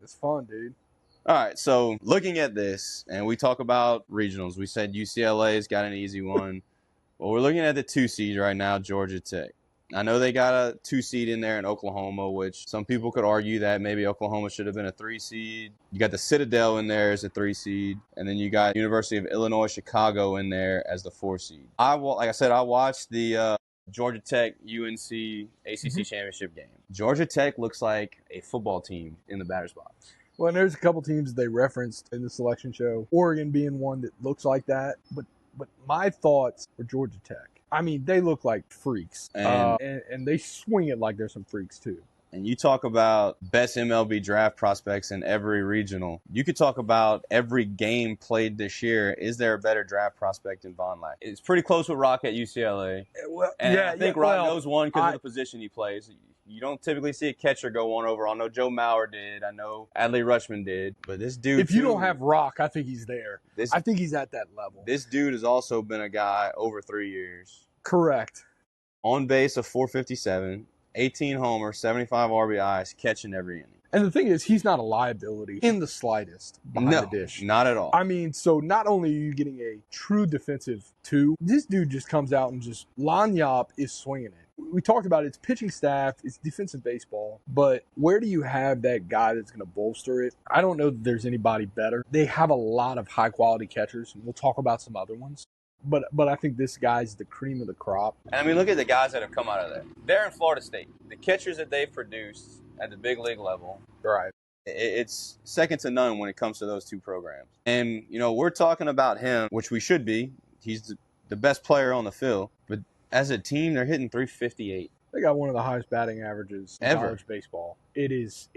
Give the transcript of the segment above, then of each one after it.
It's fun, dude. All right, so looking at this, and we talk about regionals. We said UCLA's got an easy one. Well, we're looking at the 2 seed right now, Georgia Tech. I know they got a 2 seed in there in Oklahoma, which some people could argue that maybe Oklahoma should have been a 3 seed. You got the Citadel in there as a 3 seed, and then you got University of Illinois Chicago in there as the 4 seed. Like I said, I watched the Georgia Tech UNC ACC championship game. Georgia Tech looks like a football team in the batter's box. Well, and there's a couple teams they referenced in the selection show. Oregon being one that looks like that, but my thoughts were Georgia Tech. I mean, they look like freaks, and they swing it like they're some freaks too. And you talk about best MLB draft prospects in every regional. You could talk about every game played this year. Is there a better draft prospect than Von Lack? It's pretty close with Rock at UCLA. Well, I think Rock goes one because of the position he plays. You don't typically see a catcher go one overall. I know Joe Mauer did. I know Adley Rutschman did. But this dude, if you don't have Rock, I think he's there. I think he's at that level. This dude has also been a guy over 3 years. Correct. On base of 457, 18 homers, 75 RBIs, catching every inning. And the thing is, he's not a liability in the slightest behind the dish. Not at all. I mean, so not only are you getting a true defensive 2, this dude just comes out and just Lanyap is swinging it. We talked about it's pitching staff, it's defensive baseball, but where do you have that guy that's going to bolster it? I don't know that there's anybody better. They have a lot of high-quality catchers, and we'll talk about some other ones. But I think this guy's the cream of the crop. And I mean, look at the guys that have come out of there. They're in Florida State. The catchers that they've produced at the big league level, right? It's second to none when it comes to those 2 programs. And, we're talking about him, which we should be. He's the best player on the field. But as a team, they're hitting 358. They got one of the highest batting averages in college baseball. It is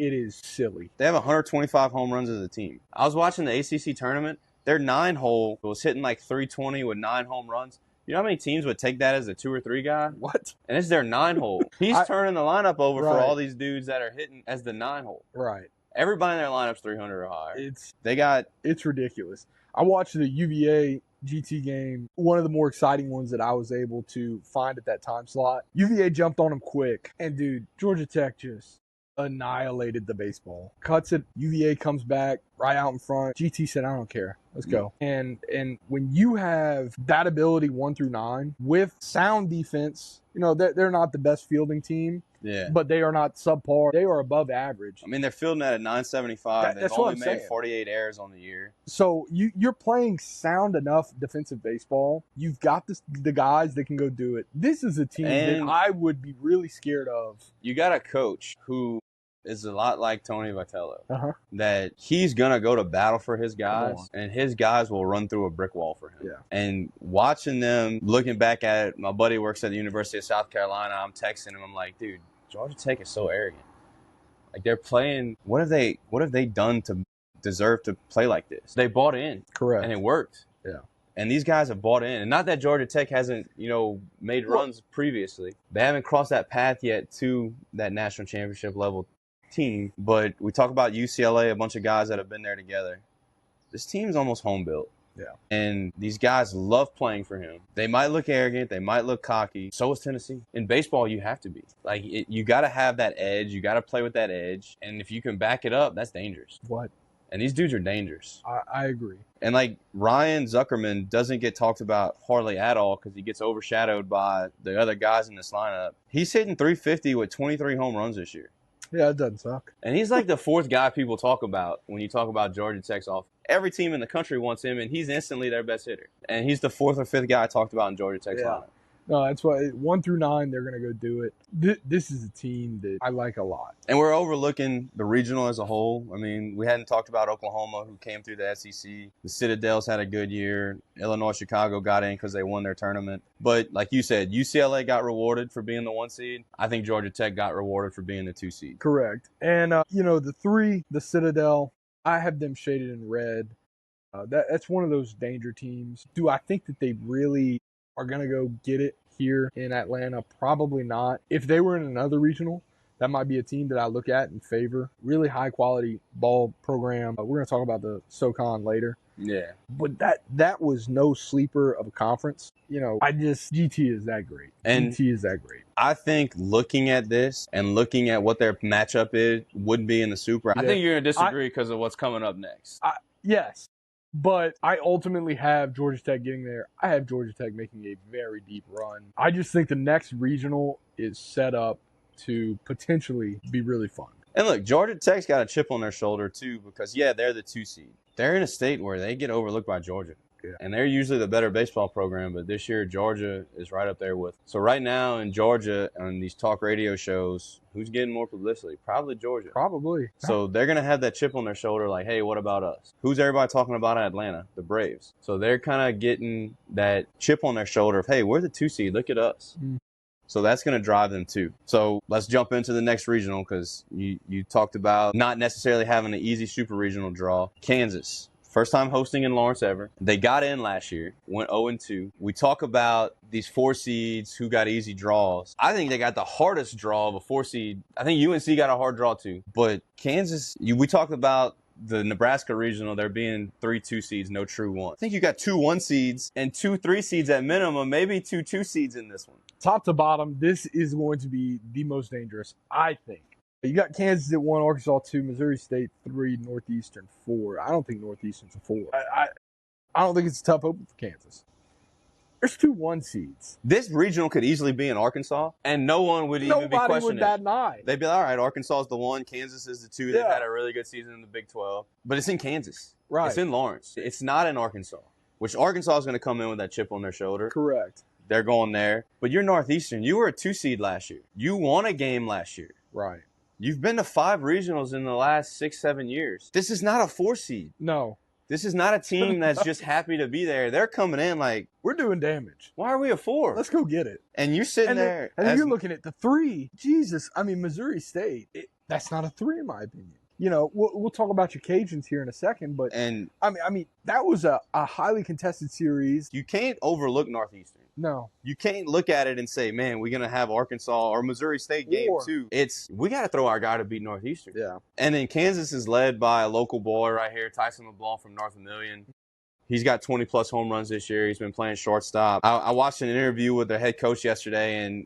silly. They have 125 home runs as a team. I was watching the ACC tournament. Their 9-hole was hitting like 320 with 9 home runs. You know how many teams would take that as a 2 or 3 guy? What? And it's their 9-hole. He's turning the lineup over for all these dudes that are hitting as the 9-hole. Right. Everybody in their lineup's 300 or higher. It's ridiculous. I watched the UVA GT game, one of the more exciting ones that I was able to find at that time slot. UVA jumped on him quick, and dude, Georgia Tech just annihilated the baseball. Cuts it, UVA comes back right out in front. GT said, I don't care. Let's go. And when you have that ability 1 through 9 with sound defense, they're not the best fielding team. Yeah. But they are not subpar. They are above average. I mean, they're fielding at a 975. They've only made 48 errors on the year. So you're playing sound enough defensive baseball. You've got the guys that can go do it. This is a team that I would be really scared of. You got a coach who is a lot like Tony Vitello. That he's going to go to battle for his guys, and his guys will run through a brick wall for him. Yeah. And watching them, looking back at it, my buddy works at the University of South Carolina. I'm texting him. I'm like, dude, Georgia Tech is so arrogant. Like, they're playing. What have they done to deserve to play like this? They bought in. Correct. And it worked. Yeah. And these guys have bought in. And not that Georgia Tech hasn't, made runs previously. They haven't crossed that path yet to that national championship level team. But we talk about UCLA, a bunch of guys that have been there together. This team's almost home built. Yeah. And these guys love playing for him. They might look arrogant. They might look cocky. So is Tennessee. In baseball, you have to be. Like, you got to have that edge. You got to play with that edge. And if you can back it up, that's dangerous. What? And these dudes are dangerous. I agree. And, like, Ryan Zuckerman doesn't get talked about hardly at all because he gets overshadowed by the other guys in this lineup. He's hitting 350 with 23 home runs this year. Yeah, it doesn't suck. And he's like the 4th guy people talk about when you talk about Georgia Tech's offense. Every team in the country wants him, and he's instantly their best hitter. And he's the 4th or 5th guy I talked about in Georgia Tech's lineup. No, that's why 1 through 9, they're going to go do it. This is a team that I like a lot. And we're overlooking the regional as a whole. I mean, we hadn't talked about Oklahoma, who came through the SEC. The Citadels had a good year. Illinois, Chicago got in because they won their tournament. But like you said, UCLA got rewarded for being the 1 seed. I think Georgia Tech got rewarded for being the 2 seed. Correct. And, the 3, the Citadel, I have them shaded in red. That's one of those danger teams. Do I think that they really are going to go get it here in Atlanta? Probably not. If they were in another regional, That might be a team that I look at and favor. Really high quality ball program. We're going to talk about the SoCon later. Yeah. But that was no sleeper of a conference. GT is that great. And GT is that great. I think looking at this and looking at what their matchup would be in the Super, I think you're going to disagree because of what's coming up next. Yes. But I ultimately have Georgia Tech getting there. I have Georgia Tech making a very deep run. I just think the next regional is set up to potentially be really fun. And look, Georgia Tech's got a chip on their shoulder too because, they're the 2 seed. They're in a state where they get overlooked by Georgia. Yeah. And they're usually the better baseball program, but this year Georgia is right up there with. So right now in Georgia, on these talk radio shows, who's getting more publicity? Probably Georgia. Probably. So they're going to have that chip on their shoulder like, hey, what about us? Who's everybody talking about in Atlanta? The Braves. So they're kind of getting that chip on their shoulder of, hey, we're the 2 seed. Look at us. Mm. So that's going to drive them too. So let's jump into the next regional because you talked about not necessarily having an easy super regional draw. Kansas. First time hosting in Lawrence ever. They got in last year, went 0-2. We talk about these 4 seeds who got easy draws. I think they got the hardest draw of a 4 seed. I think UNC got a hard draw too. But Kansas, we talked about the Nebraska regional, there being 3 2 seeds, no true 1. I think you got 2 1 seeds and 2 3 seeds at minimum, maybe 2 2 seeds in this one. Top to bottom, this is going to be the most dangerous, I think. You got Kansas at 1, Arkansas 2, Missouri State 3, Northeastern 4. I don't think Northeastern's a 4. I don't think it's a tough open for Kansas. There's 2 1 seeds. This regional could easily be in Arkansas, and no one would even be questioning it. Nobody would bat an eye. They'd be like, all right, Arkansas is the 1, Kansas is the 2. They've had a really good season in the Big 12. But it's in Kansas. Right. It's in Lawrence. It's not in Arkansas, which Arkansas is going to come in with that chip on their shoulder. Correct. They're going there. But you're Northeastern. You were a 2 seed last year. You won a game last year. Right. You've been to 5 regionals in the last 6-7 years. This is not a 4 seed. No. This is not a team that's just happy to be there. They're coming in like, we're doing damage. Why are we a 4? Let's go get it. And you're sitting there. And then you're looking at the 3. Jesus. I mean, Missouri State, that's not a 3 in my opinion. We'll talk about your Cajuns here in a second, but I mean, that was a highly contested series. You can't overlook Northeastern. No. You can't look at it and say, man, we're going to have Arkansas or Missouri State game too. We got to throw our guy to beat Northeastern. Yeah. And then Kansas is led by a local boy right here, Tyson LeBlanc from North Vermilion. He's got 20-plus home runs this year. He's been playing shortstop. I watched an interview with their head coach yesterday, and,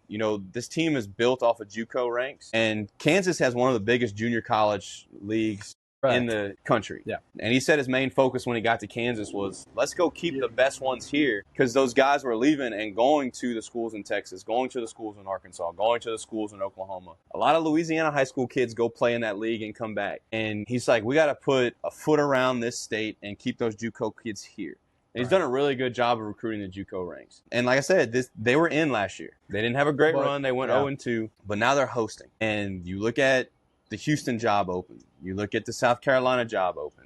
this team is built off of JUCO ranks. And Kansas has one of the biggest junior college leagues in the country. Yeah. And he said his main focus when he got to Kansas was, let's go keep the best ones here, because those guys were leaving and going to the schools in Texas, going to the schools in Arkansas, going to the schools in Oklahoma. A lot of Louisiana high school kids go play in that league and come back. And he's like, we got to put a foot around this state and keep those JUCO kids here. And he's done a really good job of recruiting the JUCO ranks. And like I said, they were in last year. They didn't have a great run. They went 0-2, but now they're hosting. And you look at the Houston job open. You look at the South Carolina job open.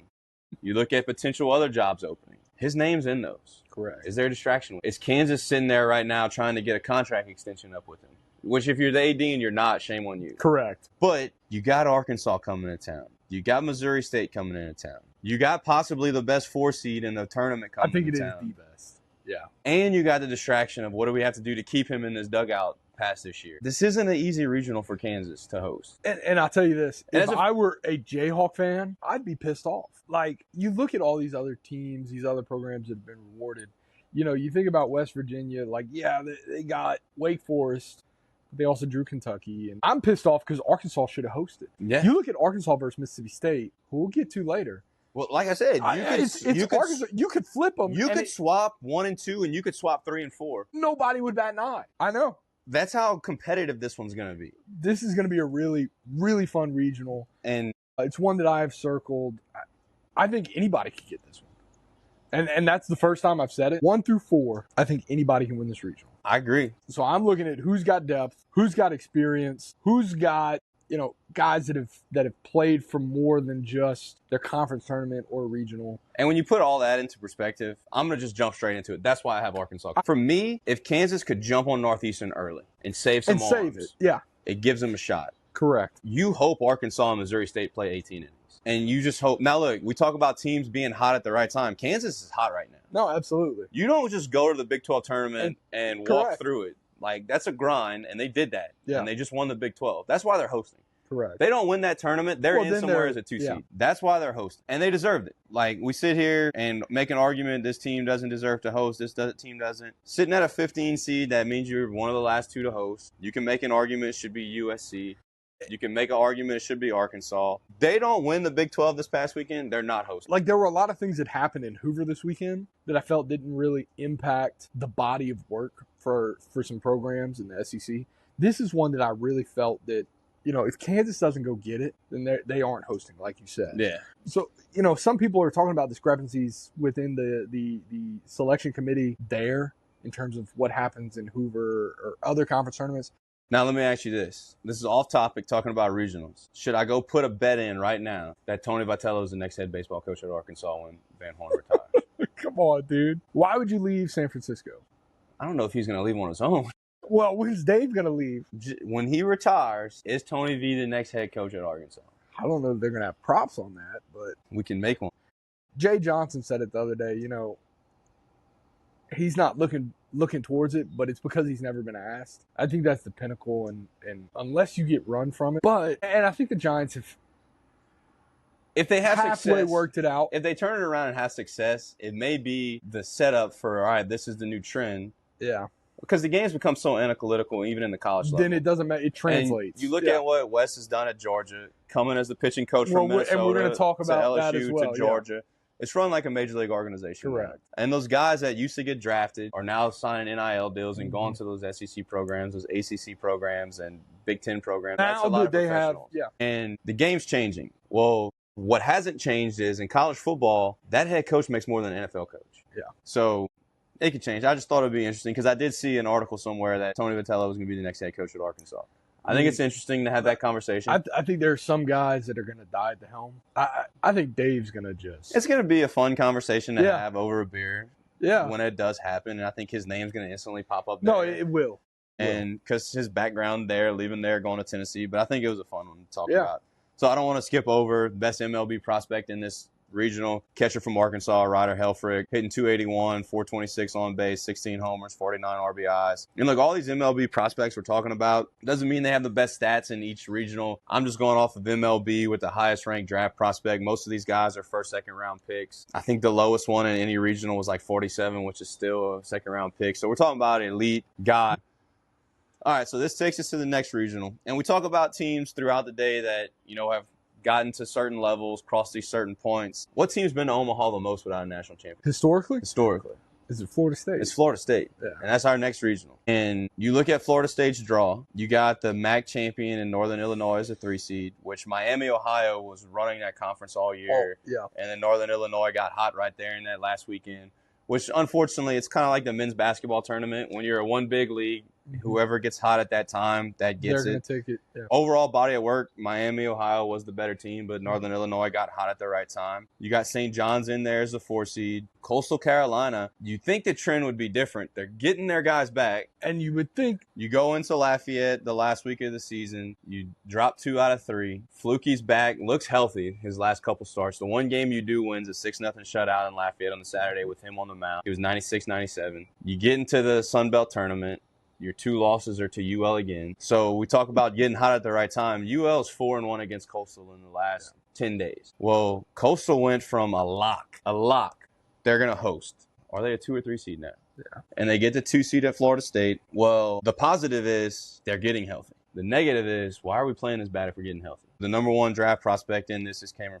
You look at potential other jobs opening. His name's in those. Correct. Is there a distraction? Is Kansas sitting there right now trying to get a contract extension up with him? Which if you're the AD and you're not, shame on you. Correct. But you got Arkansas coming to town. You got Missouri State coming into town. You got possibly the best 4 seed in the tournament coming to town. I think it is the best. Yeah. And you got the distraction of what do we have to do to keep him in this dugout past this year. This isn't an easy regional for Kansas to host. And I'll tell you this, if I were a Jayhawk fan, I'd be pissed off. Like, you look at all these other teams, these other programs that have been rewarded. You think about West Virginia, like, they got Wake Forest. They also drew Kentucky. And I'm pissed off because Arkansas should have hosted. Yeah. You look at Arkansas versus Mississippi State, who we'll get to later. Well, like I said, you could flip them. You could swap 1 and 2, and you could swap 3 and 4. Nobody would bat an eye. I know. That's how competitive this one's going to be. This is going to be a really, really fun regional. And it's one that I have circled. I think anybody could get this one. And that's the first time I've said it. 1 through 4, I think anybody can win this regional. I agree. So I'm looking at who's got depth, who's got experience, who's got, guys that have played for more than just their conference tournament or regional. And when you put all that into perspective, I'm going to just jump straight into it. That's why I have Arkansas. For me, if Kansas could jump on Northeastern early and save some arms, it gives them a shot. Correct. You hope Arkansas and Missouri State play 18 innings. And you just hope. Now, look, we talk about teams being hot at the right time. Kansas is hot right now. No, absolutely. You don't just go to the Big 12 tournament and walk through it. Like, that's a grind, and they did that. Yeah. And they just won the Big 12. That's why they're hosting. Correct. They don't win that tournament, they're in somewhere as a 2 seed. That's why they're hosting. And they deserved it. Like, we sit here and make an argument, this team doesn't deserve to host, team doesn't. Sitting at a 15 seed, that means you're one of the last 2 to host. You can make an argument it should be USC. You can make an argument it should be Arkansas. They don't win the Big 12 this past weekend, they're not hosting. Like, there were a lot of things that happened in Hoover this weekend that I felt didn't really impact the body of work for some programs in the SEC. This is one that I really felt that, if Kansas doesn't go get it, then they aren't hosting, like you said. Yeah. So, some people are talking about discrepancies within the selection committee there in terms of what happens in Hoover or other conference tournaments. Now, let me ask you this. This is off topic, talking about regionals. Should I go put a bet in right now that Tony Vitello is the next head baseball coach at Arkansas when Van Horn retires? Come on, dude. Why would you leave San Francisco? I don't know if he's going to leave on his own. Well, when's Dave going to leave? When he retires, is Tony V the next head coach at Arkansas? I don't know if they're going to have props on that, but we can make one. Jay Johnson said it the other day, he's not looking towards it, but it's because he's never been asked. I think that's the pinnacle, and unless you get run from it. And I think the Giants have, if they have halfway success, worked it out. If they turn it around and have success, it may be the setup for, all right, this is the new trend. Yeah. Because the games become so analytical, even in the college level. Then it doesn't matter. It translates. And you look at what Wes has done at Georgia, coming as the pitching coach from Minnesota and we're going to talk about LSU that as well, to Georgia. Yeah. It's run like a major league organization. Correct. Now. And those guys that used to get drafted are now signing NIL deals and going to those SEC programs, those ACC programs, and Big Ten programs. That's a lot of professionals. And the game's changing. Well, what hasn't changed is in college football, that head coach makes more than an NFL coach. Yeah. So it could change. I just thought it would be interesting because I did see an article somewhere that Tony Vitello was going to be the next head coach at Arkansas. I think it's interesting to have that conversation. I think there are some guys that are going to die at the helm. I think Dave's going to just. It's going to be a fun conversation to have over a beer. Yeah. When it does happen, and I think his name's going to instantly pop up there. No, it will. And because his background there, leaving there, going to Tennessee. But I think it was a fun one to talk about. So I don't want to skip over best MLB prospect in this regional. Catcher from Arkansas, Ryder Helfrich, hitting 281, 426 on base, 16 homers, 49 RBIs. And look, all these MLB prospects we're talking about doesn't mean they have the best stats in each regional. I'm just going off of MLB with the highest ranked draft prospect. Most of these guys are first, second round picks. I think the lowest one in any regional was like 47, which is still a second round pick. So we're talking about an elite guy. All right, so this takes us to the next regional. And we talk about teams throughout the day that, have gotten to certain levels, crossed these certain points. What team's been to Omaha the most without a national championship? Historically? Historically. Is it Florida State? It's Florida State. Yeah. And that's our next regional. And you look at Florida State's draw, you got the MAC champion in Northern Illinois as a 3 seed, which Miami, Ohio was running that conference all year. Oh, yeah. And then Northern Illinois got hot right there in that last weekend, which unfortunately it's kind of like the men's basketball tournament. When you're a one big league, whoever gets hot at that time, that gets They're going to take it. Yeah. Overall body of work, Miami, Ohio was the better team, but Northern Illinois got hot at the right time. You got St. John's in there as a 4 seed. Coastal Carolina, you'd think the trend would be different. They're getting their guys back. And you would think. You go into Lafayette the last week of the season. You drop 2 out of 3. Flukey's back, looks healthy his last couple starts. The one game you do wins a 6-0 shutout in Lafayette on the Saturday with him on the mound. He was 96-97. You get into the Sun Belt tournament. Your 2 losses are to UL again. So we talk about getting hot at the right time. UL is 4-1 against Coastal in the last 10 days. Well, Coastal went from a lock. They're going to host. Are they a 2 or 3 seed now? Yeah. And they get the 2 seed at Florida State. Well, the positive is they're getting healthy. The negative is, why are we playing this bad if we're getting healthy? The number 1 draft prospect in this is Cameron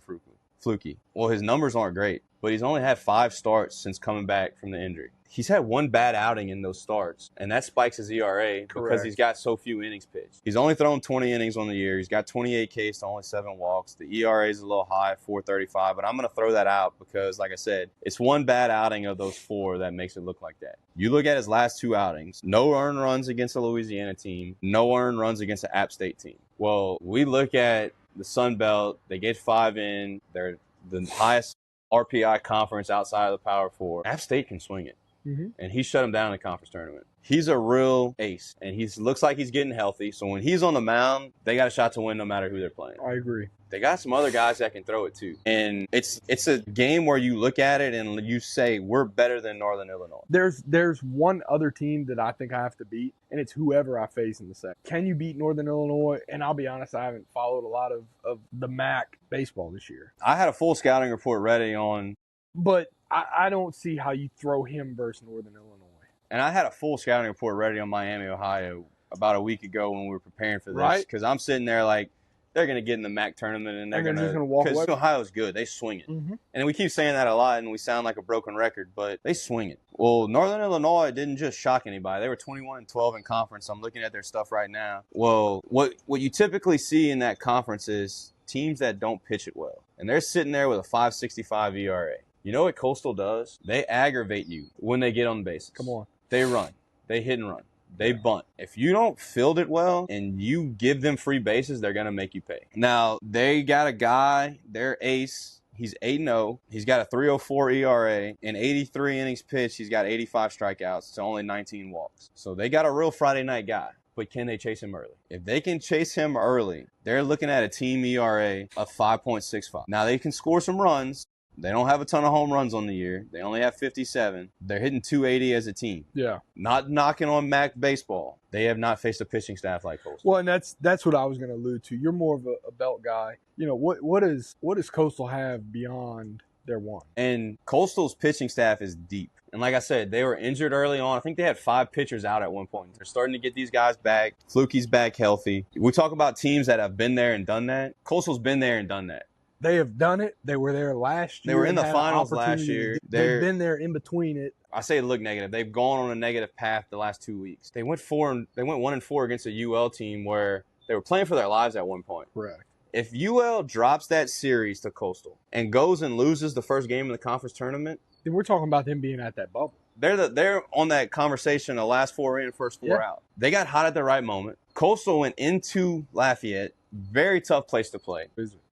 Fluky. Well, his numbers aren't great, but he's only had 5 starts since coming back from the injury. He's had 1 bad outing in those starts, and that spikes his ERA because he's got so few innings pitched. He's only thrown 20 innings on the year. He's got 28 Ks to only 7 walks. The ERA is a little high, 4.35, but I'm going to throw that out because, like I said, it's 1 bad outing of those 4 that makes it look like that. You look at his last 2 outings, no earned runs against a Louisiana team, no earned runs against an App State team. Well, we look at the Sun Belt. They get 5 in. They're the highest RPI conference outside of the Power 4. App State can swing it. Mm-hmm. And he shut him down in the conference tournament. He's a real ace, and he looks like he's getting healthy. So when he's on the mound, they got a shot to win no matter who they're playing. I agree. They got some other guys that can throw it too. And it's a game where you look at it and you say, we're better than Northern Illinois. There's one other team that I think I have to beat, and it's whoever I face in the second. Can you beat Northern Illinois? And I'll be honest, I haven't followed a lot of the MAC baseball this year. I had a full scouting report ready on. But I don't see how you throw him versus Northern Illinois. And I had a full scouting report ready on Miami, Ohio about a week ago when we were preparing for this. Right. Because I'm sitting there like, they're going to get in the MAC tournament and they're just going to walk away. Because Ohio's good. They swing it. Mm-hmm. And we keep saying that a lot and we sound like a broken record, but they swing it. Well, Northern Illinois didn't just shock anybody. They were 21-12 in conference. I'm looking at their stuff right now. Well, what you typically see in that conference is teams that don't pitch it well. And they're sitting there with a 5.65 ERA. You know what Coastal does? They aggravate you when they get on the bases. Come on. They run. They hit and run. They bunt. If you don't field it well and you give them free bases, they're going to make you pay. Now, they got a guy, their ace. He's 8-0. He's got a 3.04 ERA. In 83 innings pitched, he's got 85 strikeouts to only 19 walks. So they got a real Friday night guy. But can they chase him early? If they can chase him early, they're looking at a team ERA of 5.65. Now, they can score some runs. They don't have a ton of home runs on the year. They only have 57. They're hitting 280 as a team. Yeah. Not knocking on MAC baseball. They have not faced a pitching staff like Coastal. Well, and that's what I was going to allude to. You're more of a belt guy. You know, what does Coastal have beyond their one? And Coastal's pitching staff is deep. And like I said, they were injured early on. I think they had 5 pitchers out at one point. They're starting to get these guys back. Fluky's back healthy. We talk about teams that have been there and done that. Coastal's been there and done that. They have done it. They were there last year. They were in the finals last year. They've been there in between it. I say look negative. They've gone on a negative path the last 2 weeks. They went 1-4 against a UL team where they were playing for their lives at one point. Correct. If UL drops that series to Coastal and goes and loses the first game in the conference tournament, then we're talking about them being at that bubble. They're on that conversation, the last 4 in, first 4 out. They got hot at the right moment. Coastal went into Lafayette. Very tough place to play.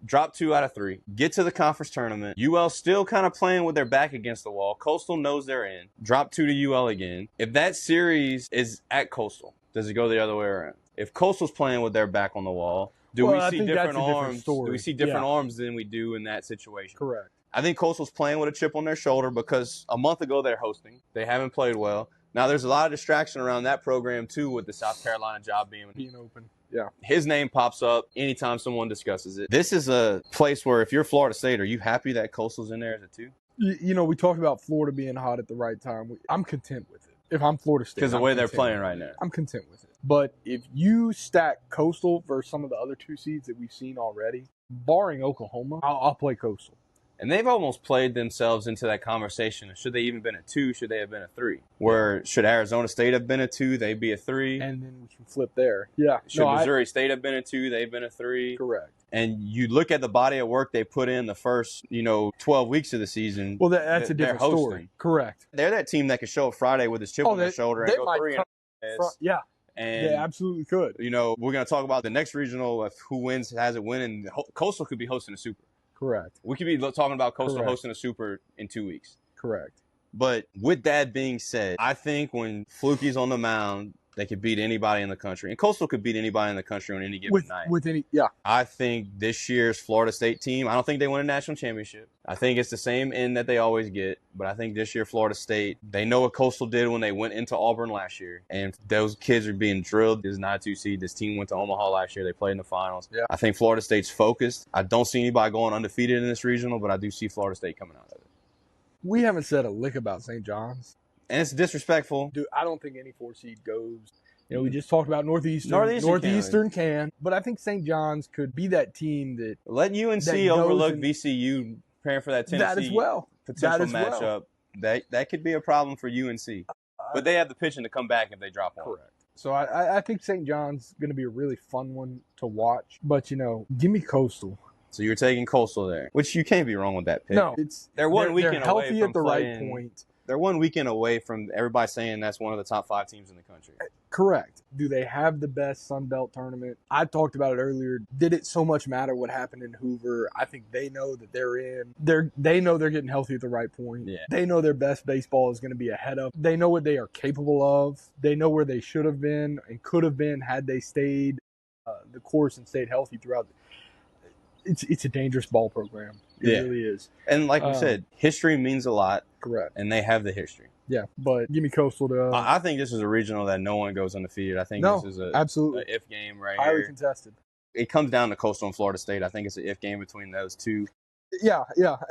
Drop 2 out of 3. Get to the conference tournament. UL still kind of playing with their back against the wall. Coastal knows they're in. Drop 2 to UL again. If that series is at Coastal, does it go the other way around? If Coastal's playing with their back on the wall, do we see different arms? Do we see different arms than we do in that situation? Correct. I think Coastal's playing with a chip on their shoulder because a month ago they're hosting. They haven't played well. Now there's a lot of distraction around that program too with the South Carolina job being open. Yeah. His name pops up anytime someone discusses it. This is a place where if you're Florida State, are you happy that Coastal's in there as a 2? You know, we talked about Florida being hot at the right time. I'm content with it. If I'm Florida State. Because the way they're playing right now. I'm content with it. But if you stack Coastal versus some of the other 2 seeds that we've seen already, barring Oklahoma, I'll play Coastal. And they've almost played themselves into that conversation. Should they even been a 2? Should they have been a 3? Where should Arizona State have been a 2? They'd be a 3. And then we can flip there. Yeah. Should Missouri State have been a 2? They've been a 3. Correct. And you look at the body of work they put in the first, 12 weeks of the season. Well, that's a different story. Correct. They're that team that could show up Friday with his chip on their shoulder and go 3. Yeah. And they absolutely could. We're going to talk about the next regional of who wins, has it win, and Coastal could be hosting a Super. Correct. We could be talking about Coastal hosting a Super in 2 weeks. Correct. But with that being said, I think when Fluky's on the mound, they could beat anybody in the country. And Coastal could beat anybody in the country on any given night. I think this year's Florida State team, I don't think they win a national championship. I think it's the same end that they always get. But I think this year Florida State, they know what Coastal did when they went into Auburn last year. And those kids are being drilled. This is not a 2 seed. This team went to Omaha last year. They played in the finals. Yeah. I think Florida State's focused. I don't see anybody going undefeated in this regional, but I do see Florida State coming out of it. We haven't said a lick about St. John's. And it's disrespectful. Dude, I don't think any 4 seed goes. We just talked about Northeastern can. But I think St. John's could be that team that let UNC overlook VCU preparing for that Tennessee potential matchup. That could be a problem for UNC. But they have the pitching to come back if they drop one. Correct. So I think St. John's going to be a really fun one to watch. But, give me Coastal. So you're taking Coastal there, which you can't be wrong with that pick. No, they're weekend healthy away from at the right point. They're 1 weekend away from everybody saying that's one of the top 5 teams in the country. Correct. Do they have the best Sun Belt tournament? I talked about it earlier. Did it so much matter what happened in Hoover? I think they know that they're in. They know they're getting healthy at the right point. Yeah. They know their best baseball is going to be ahead of. They know what they are capable of. They know where they should have been and could have been had they stayed the course and stayed healthy throughout. it's a dangerous ball program. It really is. And like we said, history means a lot. Correct. And they have the history. Yeah, but give me Coastal to. I think this is a regional that no one goes undefeated. I think this is absolutely a if game right highly here. contested. It comes down to Coastal and Florida State. I think it's an if game between those two. Yeah,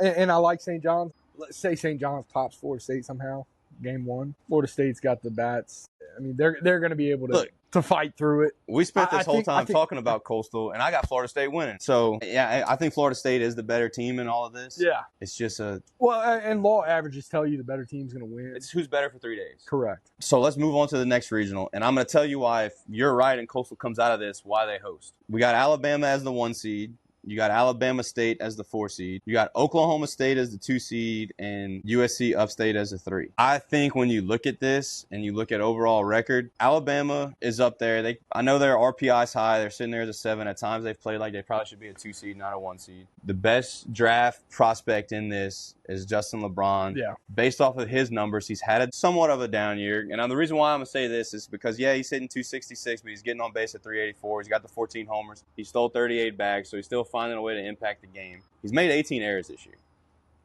and I like St. John's. Let's say St. John's tops Florida State somehow. Game 1. Florida State's got the bats. I mean, they're going to be able to fight through it. We spent this whole time talking about Coastal, and I got Florida State winning. So, yeah, I think Florida State is the better team in all of this. Yeah. It's just and law averages tell you the better team's going to win. It's who's better for 3 days. Correct. So let's move on to the next regional, and I'm going to tell you why, if you're right and Coastal comes out of this, why they host. We got Alabama as the 1 seed. You got Alabama State as the 4 seed. You got Oklahoma State as the 2 seed and USC Upstate as the 3. I think when you look at this and you look at overall record, Alabama is up there. I know their RPI's high. They're sitting there as a 7. At times they've played like they probably should be a 2 seed, not a 1 seed. The best draft prospect in this is Justin LeBron. Yeah. Based off of his numbers, he's had somewhat of a down year. And the reason why I'm going to say this is because, he's hitting 266, but he's getting on base at 384. He's got the 14 homers. He stole 38 bags, so he's still finding a way to impact the game. He's made 18 errors this year,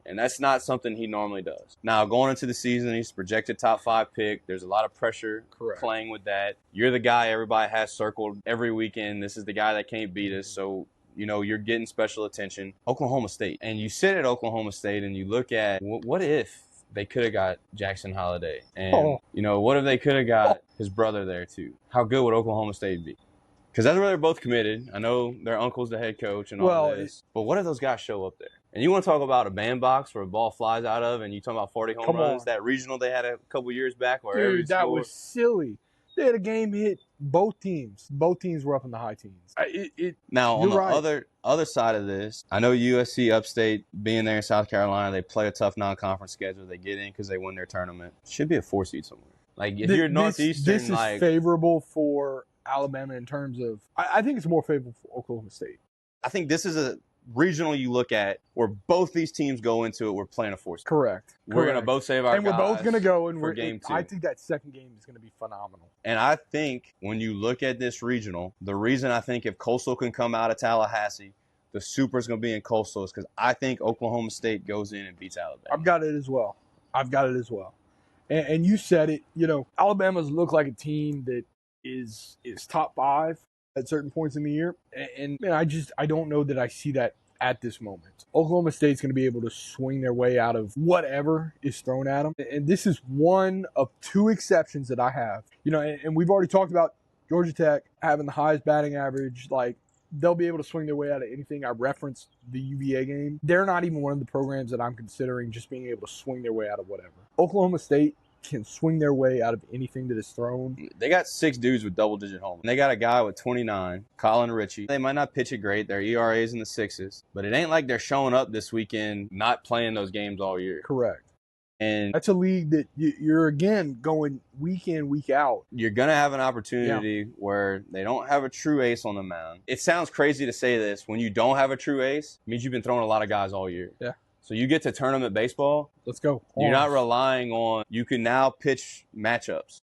and that's not something he normally does. Now, going into the season, he's projected top 5 pick. There's a lot of pressure playing with that. You're the guy everybody has circled every weekend. This is the guy that can't beat us, so you're getting special attention. Oklahoma State. And you sit at Oklahoma State and you look at what if they could have got Jackson Holiday? And, what if they could have got his brother there too? How good would Oklahoma State be? Because that's where they're both committed. I know their uncle's the head coach and all this. But what if those guys show up there? And you want to talk about a bandbox where a ball flies out of and you talking about 40 home runs? That regional they had a couple years back where that was silly. They had a game hit both teams. Both teams were up in the high teens. Now, on the other side of this, I know USC Upstate being there in South Carolina, they play a tough non-conference schedule. They get in because they win their tournament. Should be a 4 seed somewhere. Like, if you're Northeastern, this is favorable for Alabama in terms of – I think it's more favorable for Oklahoma State. I think this is a regional you look at where both these teams go into it. We're playing a 4 seed. Correct. We're going to both save our guys. And we're both going to go for game 2. I think that second game is going to be phenomenal. And I think when you look at this regional, the reason I think if Coastal can come out of Tallahassee, the super is going to be in Coastal is because I think Oklahoma State goes in and beats Alabama. I've got it as well. And you said it, Alabama's look like a team that is top 5 at certain points in the year. And I don't know that I see that at this moment. Oklahoma State's going to be able to swing their way out of whatever is thrown at them. And this is one of 2 exceptions that I have. And we've already talked about Georgia Tech having the highest batting average. Like, they'll be able to swing their way out of anything. I referenced the UVA game. They're not even one of the programs that I'm considering just being able to swing their way out of whatever. Oklahoma State can swing their way out of anything that is thrown. They got 6 dudes with double-digit homers. They got a guy with 29, Colin Ritchie. They might not pitch it great. Their ERA's in the 6s. But it ain't like they're showing up this weekend not playing those games all year. Correct. And that's a league that you're, again, going week in, week out. You're going to have an opportunity where they don't have a true ace on the mound. It sounds crazy to say this. When you don't have a true ace, it means you've been throwing a lot of guys all year. Yeah. So you get to tournament baseball. Let's go. You're not relying on – you can now pitch matchups.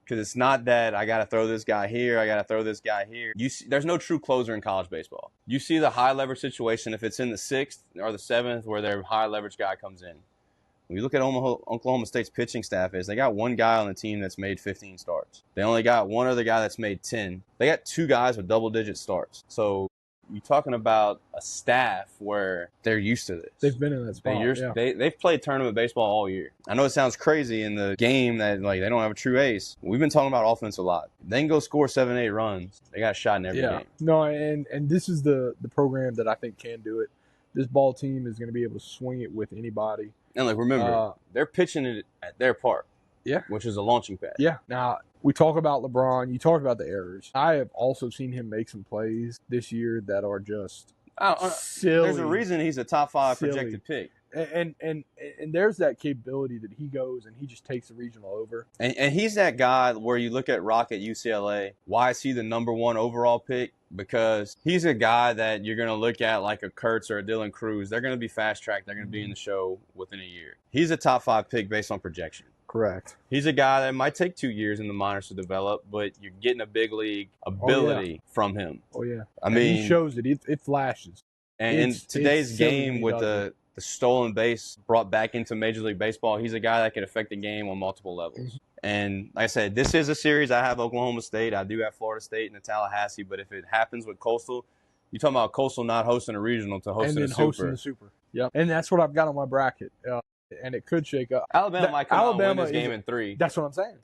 Because it's not that I got to throw this guy here, I got to throw this guy here. There's no true closer in college baseball. You see the high leverage situation if it's in the 6th or the 7th where their high leverage guy comes in. When you look at Oklahoma State's pitching staff they got 1 guy on the team that's made 15 starts. They only got 1 other guy that's made 10. They got 2 guys with double-digit starts. So you're talking about a staff where they're used to this. They've been in that spot. They've played tournament baseball all year. I know it sounds crazy in the game that they don't have a true ace. We've been talking about offense a lot. They can go score 7, 8 runs. They got a shot in every game. No, and this is the program that I think can do it. This ball team is going to be able to swing it with anybody. And remember, they're pitching it at their park. Yeah. Which is a launching pad. Yeah. Now, we talk about LeBron. You talked about the errors. I have also seen him make some plays this year that are just silly. There's a reason he's a top 5 projected pick. And there's that capability that he goes and he just takes the regional over. And he's that guy where you look at Rock at UCLA. Why is he the number 1 overall pick? Because he's a guy that you're going to look at like a Kurtz or a Dylan Cruz. They're going to be fast-tracked. They're going to be in the show within a year. He's a top 5 pick based on projection. Correct. He's a guy that might take 2 years in the minors to develop, but you're getting a big league ability from him. Oh, yeah. I mean, he shows it. It flashes. And in today's it's silly when game he with does the stolen base brought back into Major League Baseball, he's a guy that can affect the game on multiple levels. And like I said, this is a series. I have Oklahoma State. I do have Florida State and the Tallahassee. But if it happens with Coastal, you're talking about Coastal not hosting a regional to hosting and then a super. hosting the super. Yep. And that's what I've got on my bracket. And it could shake up. Alabama might come out and win this game is, in 3. That's what I'm saying.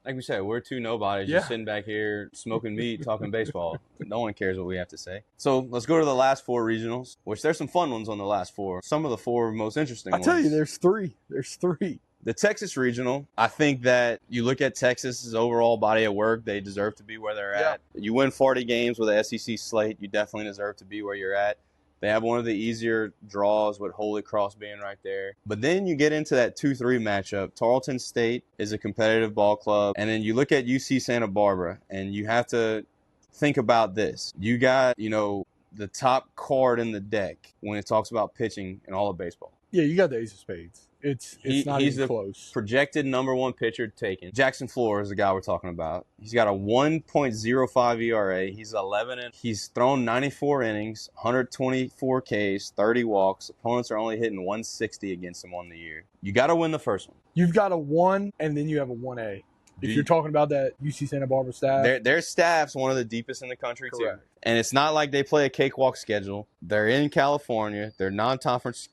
Like we said, we're 2 nobodies just sitting back here smoking meat, talking baseball. No one cares what we have to say. So let's go to the last 4 regionals, which there's some fun ones on the last 4. Some of the 4 most interesting ones. I tell you, there's 3. There's 3. The Texas regional, I think that you look at Texas's overall body of work, they deserve to be where they're at. You win 40 games with an SEC slate, you definitely deserve to be where you're at. They have one of the easier draws with Holy Cross being right there. But then you get into that 2-3 matchup. Tarleton State is a competitive ball club. And then you look at UC Santa Barbara, and you have to think about this. You got, the top card in the deck when it talks about pitching in all of baseball. Yeah, you got the ace of spades. It's not even close. Projected number 1 pitcher taken. Jackson Flores is the guy we're talking about. He's got a 1.05 ERA. He's 11 and he's thrown 94 innings, 124 Ks, 30 walks. Opponents are only hitting 160 against him on the year. You got to win the first one. You've got a 1 and then you have a 1A. If you're talking about that UC Santa Barbara staff. Their staff's one of the deepest in the country, Correct. too. And it's not like they play a cakewalk schedule. They're in California. Their non-conference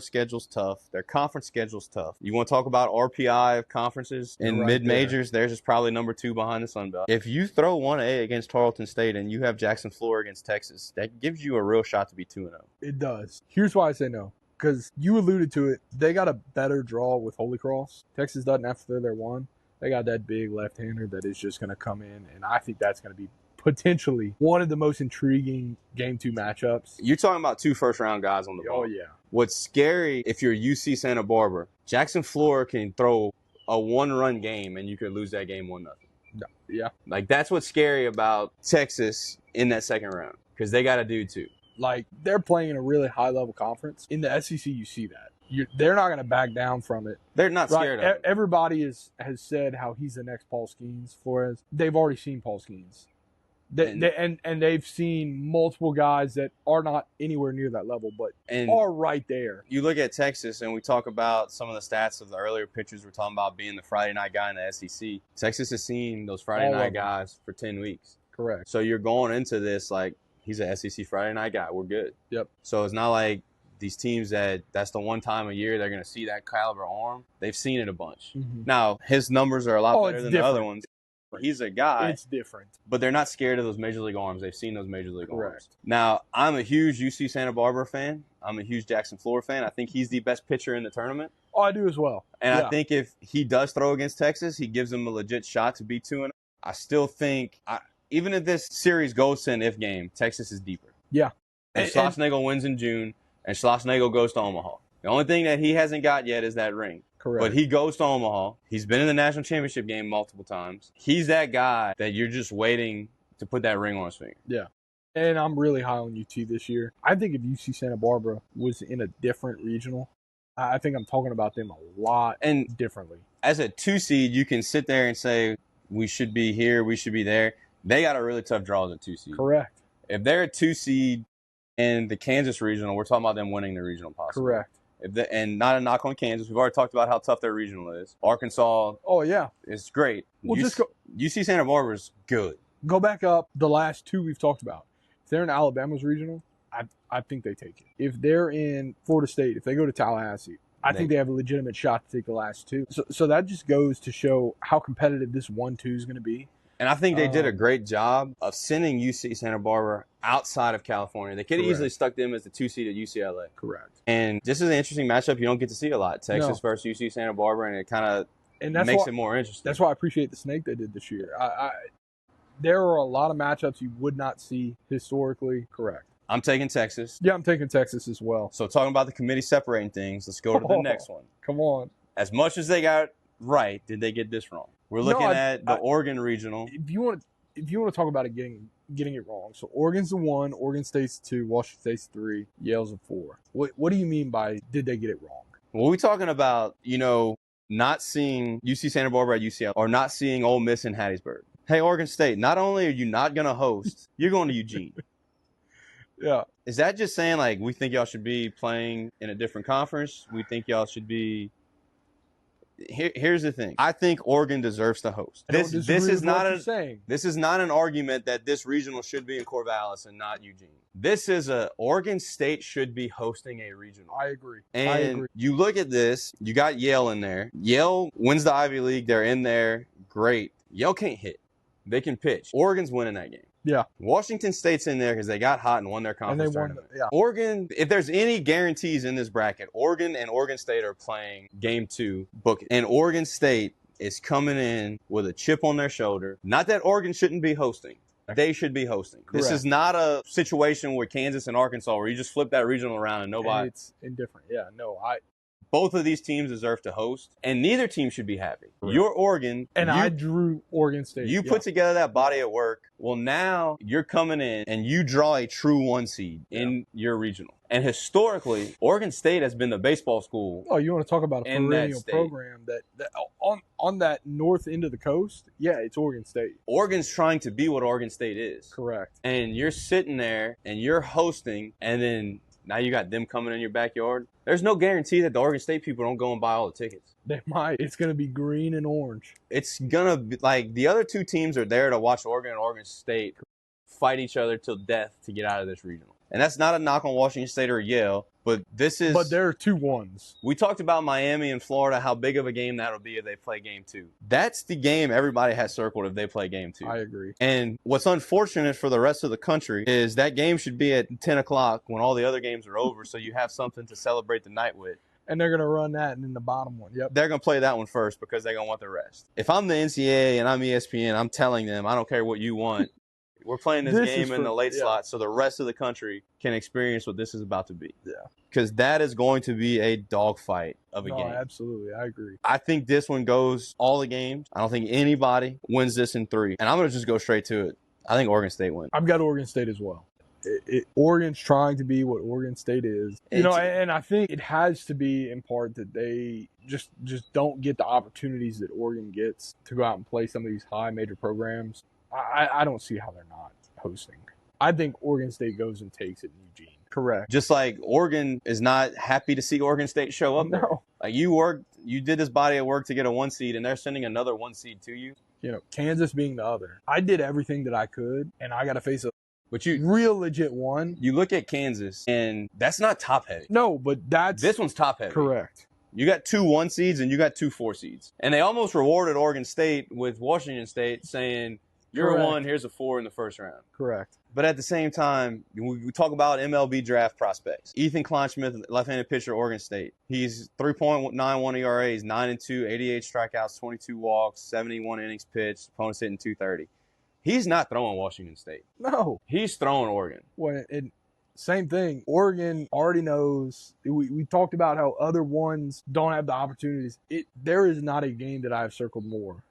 schedule's tough. Their conference schedule's tough. You want to talk about RPI of conferences in mid-majors? Theirs is probably number 2 behind the Sun Belt. If you throw 1A against Tarleton State and you have Jackson Flora against Texas, that gives you a real shot to be 2-0. It does. Here's why I say no. Because you alluded to it. They got a better draw with Holy Cross. Texas doesn't have to throw their 1. They got that big left-hander that is just going to come in, and I think that's going to be potentially one of the most intriguing Game 2 matchups. You're talking about 2 first-round guys on the ball. Oh, yeah. What's scary, if you're UC Santa Barbara, Jackson Flora can throw a 1-run game, and you could lose that game 1-0. Yeah. Like, that's what's scary about Texas in that second round, because they got to do 2. Like, they're playing in a really high-level conference. In the SEC, you see that. They're not going to back down from it. They're not scared of it. Everybody has said how he's the next Paul Skeens. Flores. They've already seen Paul Skeens. They've seen multiple guys that are not anywhere near that level, but are right there. You look at Texas, and we talk about some of the stats of the earlier pitchers we're talking about being the Friday night guy in the SEC. Texas has seen those Friday night guys for 10 weeks. Correct. So you're going into this like, he's an SEC Friday night guy. We're good. Yep. So it's not like these teams that's the one time a year they're going to see that caliber arm. They've seen it a bunch. Mm-hmm. Now, his numbers are a lot better than the other ones. He's a guy. It's different. But they're not scared of those Major League arms. They've seen those Major League arms. Correct. Now, I'm a huge UC Santa Barbara fan. I'm a huge Jackson Flora fan. I think he's the best pitcher in the tournament. Oh, I do as well. And I think if he does throw against Texas, he gives them a legit shot to be 2-0. I still think, even if this series goes to an if game, Texas is deeper. Yeah. And Schlossnagle wins in June, and Schlossnagle goes to Omaha. The only thing that he hasn't got yet is that ring. Correct. But he goes to Omaha. He's been in the national championship game multiple times. He's that guy that you're just waiting to put that ring on his finger. Yeah. And I'm really high on UT this year. I think if UC Santa Barbara was in a different regional, I think I'm talking about them a lot and differently. As a 2 seed, you can sit there and say, we should be here, we should be there. They got a really tough draw as a 2 seed. Correct. If they're a 2 seed in the Kansas regional, we're talking about them winning the regional possibly. Correct. And not a knock on Kansas. We've already talked about how tough their regional is. Arkansas. Oh, yeah. Is great. Well, just go. UC Santa Barbara's good. Go back up the last 2 we've talked about. If they're in Alabama's regional, I think they take it. If they're in Florida State, if they go to Tallahassee, I think they have a legitimate shot to take the last 2. So that just goes to show how competitive this 1-2 is going to be. And I think they did a great job of sending UC Santa Barbara outside of California. They could have easily stuck them as the 2 seed at UCLA. Correct. And this is an interesting matchup you don't get to see a lot. Texas versus UC Santa Barbara, and it kind of makes it more interesting. That's why I appreciate the snake they did this year. There are a lot of matchups you would not see historically. Correct. I'm taking Texas. Yeah, I'm taking Texas as well. So talking about the committee separating things, let's go to the next one. Come on. As much as they got right, did they get this wrong? We're looking at the Oregon regional. If you want to talk about it getting it wrong, so Oregon's the 1, Oregon State's 2, Washington State's 3, Yale's a 4. What do you mean by did they get it wrong? Well, we're talking about, not seeing UC Santa Barbara at UCLA or not seeing Ole Miss in Hattiesburg. Hey, Oregon State, not only are you not going to host, you're going to Eugene. Yeah. Is that just saying, like, we think y'all should be playing in a different conference? We think y'all should be here's the thing. I think Oregon deserves to host. I don't disagree with what you're saying. This is not an argument that this regional should be in Corvallis and not Eugene. This is Oregon State should be hosting a regional. I agree. And you look at this, you got Yale in there. Yale wins the Ivy League. They're in there. Great. Yale can't hit. They can pitch. Oregon's winning that game. Yeah. Washington State's in there because they got hot and won their conference tournament. Yeah. Oregon, if there's any guarantees in this bracket, Oregon and Oregon State are playing game 2. Book it. And Oregon State is coming in with a chip on their shoulder. Not that Oregon shouldn't be hosting. They should be hosting. Correct. This is not a situation with Kansas and Arkansas where you just flip that regional around and nobody. And it's indifferent. Yeah. No, both of these teams deserve to host, and neither team should be happy. Right. You're Oregon. And I drew Oregon State. You put together that body of work. Well, now you're coming in, and you draw a true 1 seed in your regional. And historically, Oregon State has been the baseball school. Oh, you want to talk about a perennial program that on that north end of the coast? Yeah, it's Oregon State. Oregon's trying to be what Oregon State is. Correct. And you're sitting there, and you're hosting, and then now you got them coming in your backyard. There's no guarantee that the Oregon State people don't go and buy all the tickets. They might. It's going to be green and orange. It's going to be like the other two teams are there to watch Oregon and Oregon State fight each other till death to get out of this regional. And that's not a knock on Washington State or Yale, but this is. But there are 2-1s. We talked about Miami and Florida, how big of a game that'll be if they play game 2. That's the game everybody has circled if they play game 2. I agree. And what's unfortunate for the rest of the country is that game should be at 10 o'clock when all the other games are over, so you have something to celebrate the night with. And they're going to run that and then the bottom one. Yep. They're going to play that one first because they're going to want the rest. If I'm the NCAA and I'm ESPN, I'm telling them, I don't care what you want. We're playing this game in the late slot so the rest of the country can experience what this is about to be. Yeah. Because that is going to be a dogfight of a game. Absolutely. I agree. I think this one goes all the games. I don't think anybody wins this in 3. And I'm going to just go straight to it. I think Oregon State wins. I've got Oregon State as well. Oregon's trying to be what Oregon State is. And I think it has to be in part that they just don't get the opportunities that Oregon gets to go out and play some of these high major programs. I don't see how they're not hosting. I think Oregon State goes and takes it in Eugene. Correct. Just like Oregon is not happy to see Oregon State show up there. Like you did this body of work to get a 1 seed, and they're sending another 1 seed to you. Kansas being the other. I did everything that I could, and I got to face a real legit one. You look at Kansas, and that's not top heavy. No, but this one's top heavy. Correct. You got 2 1 seeds, and you got 2 4 seeds. And they almost rewarded Oregon State with Washington State saying, you're a 1, here's a 4 in the first round. Correct. But at the same time, we talk about MLB draft prospects. Ethan Kleinschmidt, left-handed pitcher, Oregon State. He's 3.91 ERA, he's 9-2, 88 strikeouts, 22 walks, 71 innings pitched, opponents hitting 230. He's not throwing Washington State. No. He's throwing Oregon. Well, same thing. Oregon already knows. We talked about how other ones don't have the opportunities. There is not a game that I've circled more.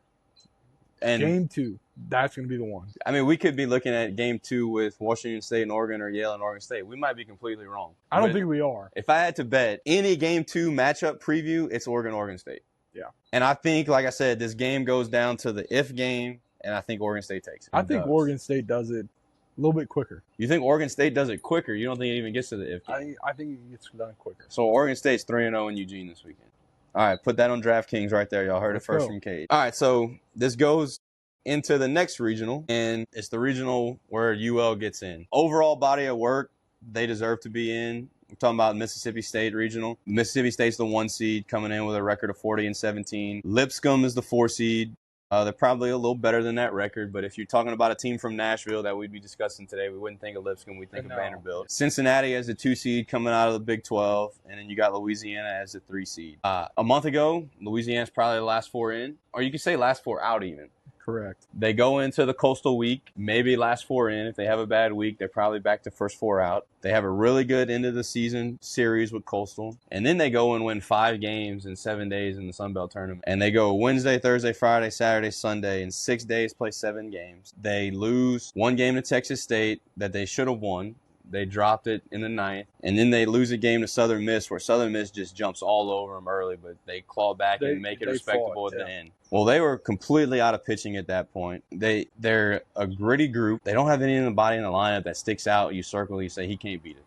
And game 2, that's going to be the one. I mean, we could be looking at game 2 with Washington State and Oregon or Yale and Oregon State. We might be completely wrong. I don't think we are. If I had to bet any game 2 matchup preview, it's Oregon State. Yeah. And I think, like I said, this game goes down to the if game, and I think Oregon State takes it. I think Oregon State does it a little bit quicker. You think Oregon State does it quicker? You don't think it even gets to the if game? I think it gets done quicker. So Oregon State's 3-0 in Eugene this weekend. All right, put that on DraftKings right there. Y'all heard it first from Cade. All right, so this goes into the next regional, and it's the regional where UL gets in. Overall body of work, they deserve to be in. We're talking about Mississippi State regional. Mississippi State's the 1 seed, coming in with a record of 40-17. Lipscomb is the 4 seed. They're probably a little better than that record, but if you're talking about a team from Nashville that we'd be discussing today, we wouldn't think of Lipscomb, we'd think of Vanderbilt. Cincinnati as the 2 seed coming out of the Big 12, and then you got Louisiana as the 3 seed. A month ago, Louisiana's probably the last 4 in, or you could say last 4 out even. Correct. They go into the Coastal week, maybe last 4 in. If they have a bad week, they're probably back to first 4 out. They have a really good end of the season series with Coastal. And then they go and win 5 games in 7 days in the Sun Belt tournament. And they go Wednesday, Thursday, Friday, Saturday, Sunday. In 6 days, play 7 games. They lose 1 game to Texas State that they should have won. They dropped it in the ninth, and then they lose a game to Southern Miss where Southern Miss just jumps all over them early, but they claw back and make it respectable at the end. Well, they were completely out of pitching at that point. They're a gritty group. They don't have anybody in the lineup that sticks out. You circle, you say, he can't beat us.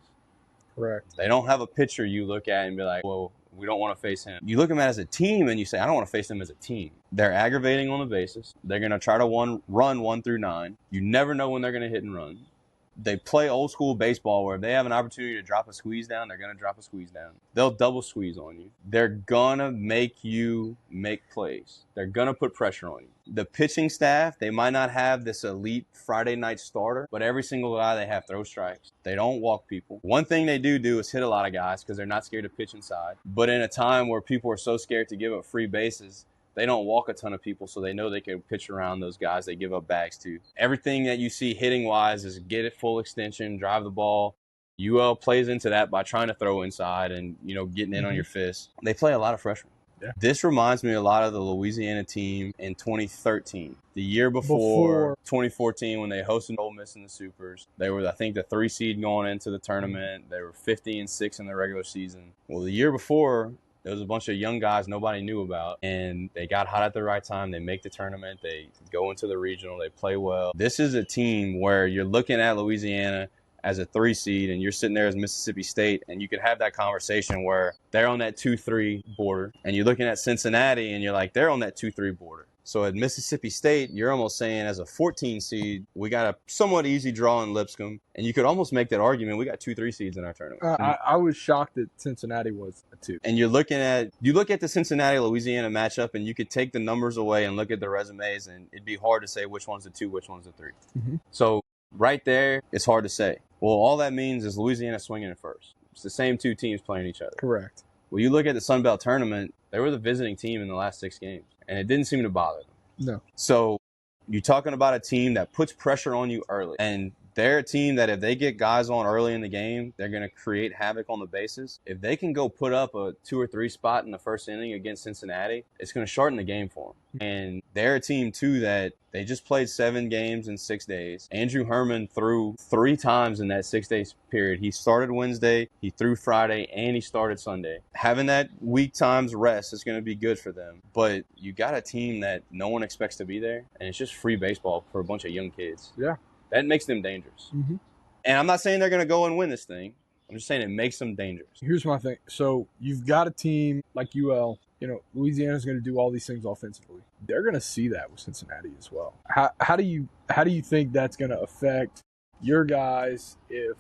Correct. They don't have a pitcher you look at and be like, well, we don't want to face him. You look at them as a team and you say, I don't want to face them as a team. They're aggravating on the bases. They're going to try to run 1 through 9. You never know when they're going to hit and run. They play old school baseball where if they have an opportunity to drop a squeeze down, they're going to drop a squeeze down. They'll double squeeze on you. They're going to make you make plays. They're going to put pressure on you. The pitching staff, they might not have this elite Friday night starter, but every single guy they have throws strikes. They don't walk people. One thing they do is hit a lot of guys because they're not scared to pitch inside. But in a time where people are so scared to give up free bases, they don't walk a ton of people, so they know they can pitch around those guys they give up bags to. Everything that you see hitting-wise is get it full extension, drive the ball. UL plays into that by trying to throw inside and, getting in on your fist. They play a lot of freshmen. Yeah. This reminds me a lot of the Louisiana team in 2013. The year before 2014 when they hosted Ole Miss in the Supers. They were, I think, the 3 seed going into the tournament. They were 50-6 in the regular season. Well, the year before, there was a bunch of young guys nobody knew about, and they got hot at the right time. They make the tournament. They go into the regional. They play well. This is a team where you're looking at Louisiana as a 3 seed, and you're sitting there as Mississippi State, and you could have that conversation where they're on that 2-3 border, and you're looking at Cincinnati, and you're like, they're on that 2-3 border. So at Mississippi State, you're almost saying as a 14 seed, we got a somewhat easy draw in Lipscomb. And you could almost make that argument. We got 2-3 seeds in our tournament. I was shocked that Cincinnati was a 2. And you look at the Cincinnati-Louisiana matchup, and you could take the numbers away and look at the resumes, and it'd be hard to say which one's a 2, which one's a 3. Mm-hmm. So right there, it's hard to say. Well, all that means is Louisiana swinging it first. It's the same 2 teams playing each other. Correct. Well, you look at the Sun Belt tournament, they were the visiting team in the last 6 games, and it didn't seem to bother them. No. So you're talking about a team that puts pressure on you early. And they're a team that if they get guys on early in the game, they're going to create havoc on the bases. If they can go put up a 2 or 3 spot in the first inning against Cincinnati, it's going to shorten the game for them. And they're a team, too, that they just played 7 games in 6 days. Andrew Herman threw 3 times in that 6-day period. He started Wednesday, he threw Friday, and he started Sunday. Having that week times rest is going to be good for them. But you got a team that no one expects to be there, and it's just free baseball for a bunch of young kids. Yeah. That makes them dangerous. Mm-hmm. And I'm not saying they're going to go and win this thing. I'm just saying it makes them dangerous. Here's my thing. So you've got a team like UL. Louisiana's going to do all these things offensively. They're going to see that with Cincinnati as well. How do you think that's going to affect your guys if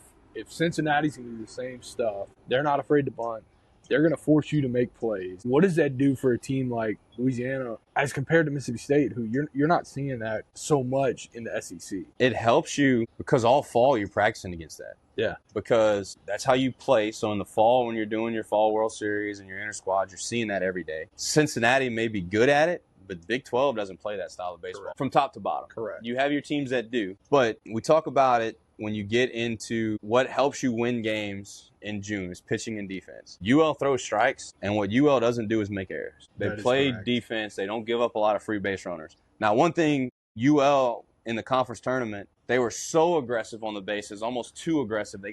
Cincinnati's going to do the same stuff? They're not afraid to bunt. They're going to force you to make plays. What does that do for a team like Louisiana as compared to Mississippi State, who you're not seeing that so much in the SEC? It helps you because all fall you're practicing against that. Yeah. Because that's how you play. So in the fall when you're doing your fall World Series and your inter squad, you're seeing that every day. Cincinnati may be good at it, but Big 12 doesn't play that style of baseball. Correct. From top to bottom. Correct. You have your teams that do. But we talk about it when you get into what helps you win games in June is pitching and defense. UL throws strikes, and what UL doesn't do is make errors. They play defense. They don't give up a lot of free base runners. Now, one thing UL in the conference tournament, they were so aggressive on the bases, almost too aggressive.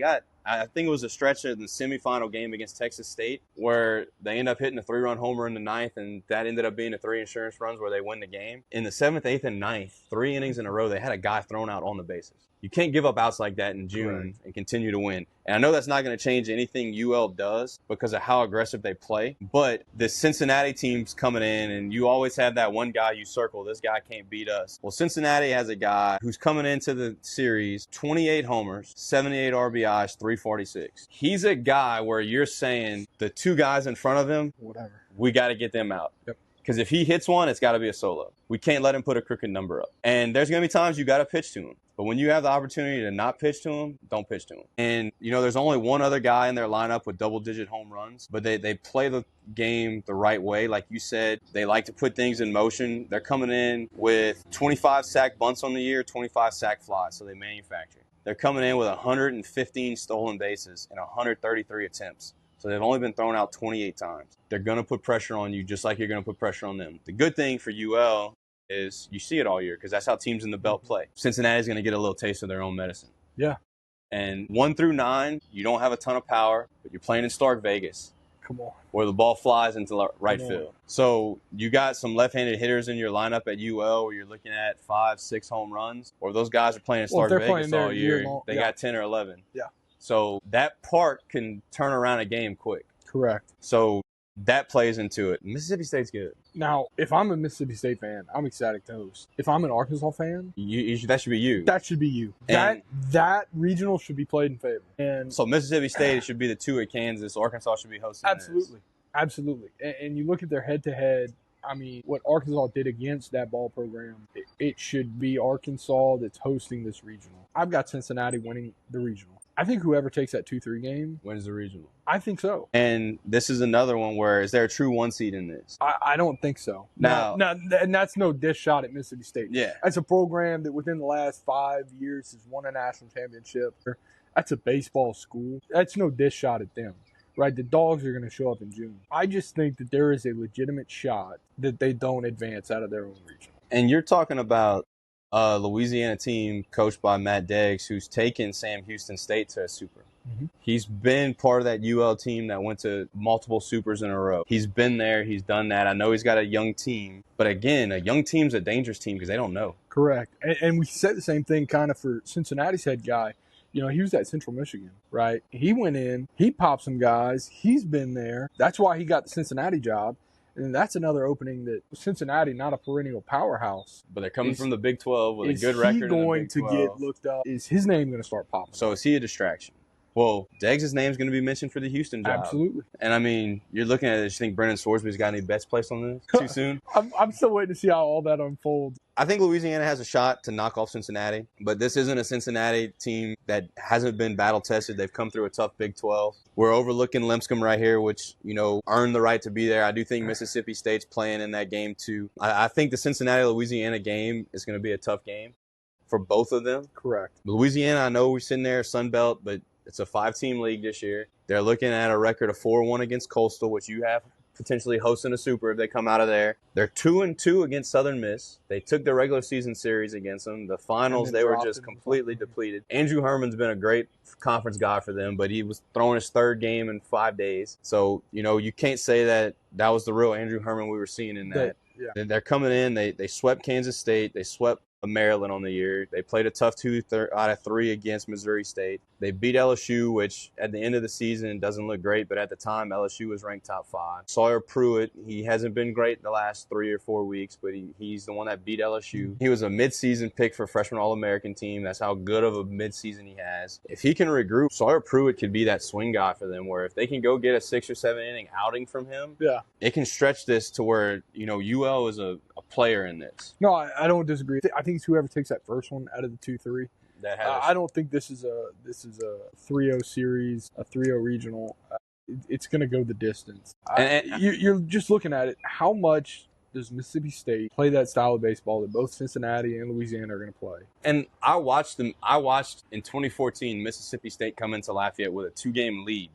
I think it was a stretch in the semifinal game against Texas State where they end up hitting a 3-run homer in the 9th, and that ended up being the 3 insurance runs where they win the game. In the 7th, 8th, and 9th, 3 innings in a row, they had a guy thrown out on the bases. You can't give up outs like that in June and continue to win. And I know that's not going to change anything UL does because of how aggressive they play. But the Cincinnati team's coming in, and you always have that one guy you circle, this guy can't beat us. Well, Cincinnati has a guy who's coming into the series, 28 homers, 78 RBIs, 346. He's a guy where you're saying the 2 guys in front of him, we got to get them out. Yep. Because if he hits one, it's got to be a solo. We can't let him put a crooked number up. And there's going to be times you got to pitch to him. But when you have the opportunity to not pitch to him, don't pitch to him. And, there's only one other guy in their lineup with double-digit home runs. But they play the game the right way. Like you said, they like to put things in motion. They're coming in with 25 sack bunts on the year, 25 sack flies. So they manufacture. They're coming in with 115 stolen bases and 133 attempts. So they've only been thrown out 28 times. They're going to put pressure on you just like you're going to put pressure on them. The good thing for UL is you see it all year because that's how teams in the belt play. Cincinnati's going to get a little taste of their own medicine. Yeah. And 1 through 9, you don't have a ton of power, but you're playing in Stark Vegas, Come on. where the ball flies into right Come on. field. So you got some left-handed hitters in your lineup at UL where you're looking at 5, 6 home runs, or those guys are playing in Stark they're Vegas playing there all year. year-long, They yeah. got 10 or 11. Yeah. So that part can turn around a game quick. Correct. So that plays into it. Mississippi State's good. Now, if I'm a Mississippi State fan, I'm ecstatic to host. If I'm an Arkansas fan, That should be you. that should be you. And- that regional should be played in favor. And So Mississippi State should be the 2 at Kansas. Arkansas should be hosting absolutely, absolutely. And you look at their head-to-head. I mean, what Arkansas did against that ball program, it should be Arkansas that's hosting this regional. I've got Cincinnati winning the regional. I think whoever takes that 2-3 game wins the regional. I think so. And this is another one where, is there a true 1 seed in this? I don't think so. Now- no, and that's no dish shot at Mississippi State. Yeah. That's a program that within the last 5 years has won a national championship. That's a baseball school. That's no dish shot at them, right? The Dogs are going to show up in June. I just think that there is a legitimate shot that they don't advance out of their own region. And you're talking about a Louisiana team coached by Matt Deggs, who's taken Sam Houston State to a super. Mhm. He's been part of that UL team that went to multiple supers in a row. He's been there. He's done that. I know he's got a young team. But again, a young team's a dangerous team because they don't know. Correct. And we said the same thing kind of for Cincinnati's head guy. You know, he was at Central Michigan, right? He went in, he popped some guys. He's been there. That's why he got the Cincinnati job. And that's another opening that Cincinnati, not a perennial powerhouse. But they're coming from the Big 12 with a Is good he record in the going Big to 12. get looked up? Is his name going to start popping? So is he a distraction? Well, Deggs' name's going to be mentioned for the Houston job. Absolutely. And I mean, you're looking at it, you think Brendan Scoresby's got any bets placed on this too soon? I'm still waiting to see how all that unfolds. I think Louisiana has a shot to knock off Cincinnati, but this isn't a Cincinnati team that hasn't been battle-tested. They've come through a tough Big 12. We're overlooking Lipscomb right here, which, you know, earned the right to be there. I do think Mississippi State's playing in that game too. I think the Cincinnati-Louisiana game is going to be a tough game for both of them. Correct. Louisiana, I know we're sitting there, Sun Belt, but it's a 5-team league this year. They're looking at a record of 4-1 against Coastal, which you have potentially hosting a super if they come out of there. They're 2-2 against Southern Miss. They took their regular season series against them. The finals, they were just completely depleted. Andrew Herman's been a great conference guy for them, but he was throwing his 3rd game in 5 days. So, you know, you can't say that was the real Andrew Herman we were seeing in that. Yeah. They're coming in. They swept Kansas State. They swept Maryland on the year. They played a tough 2 out of 3 against Missouri State. They beat LSU, which at the end of the season doesn't look great, but at the time LSU was ranked top 5. Sawyer Pruitt, he hasn't been great the last 3 or 4 weeks, but he's the one that beat LSU. He was a midseason pick for freshman All-American team. That's how good of a midseason he has. If he can regroup, Sawyer Pruitt could be that swing guy for them, where if they can go get a 6 or 7 inning outing from him, it can stretch this to where, you know, UL is a player in this. No, I don't disagree. I think it's whoever takes that first one out of the 2-3. I don't think this is a 3-0 series, a 3-0 regional. It's going to go the distance. You're just looking at it. How much does Mississippi State play that style of baseball that both Cincinnati and Louisiana are going to play? And I watched in 2014 Mississippi State come into Lafayette with a 2-game lead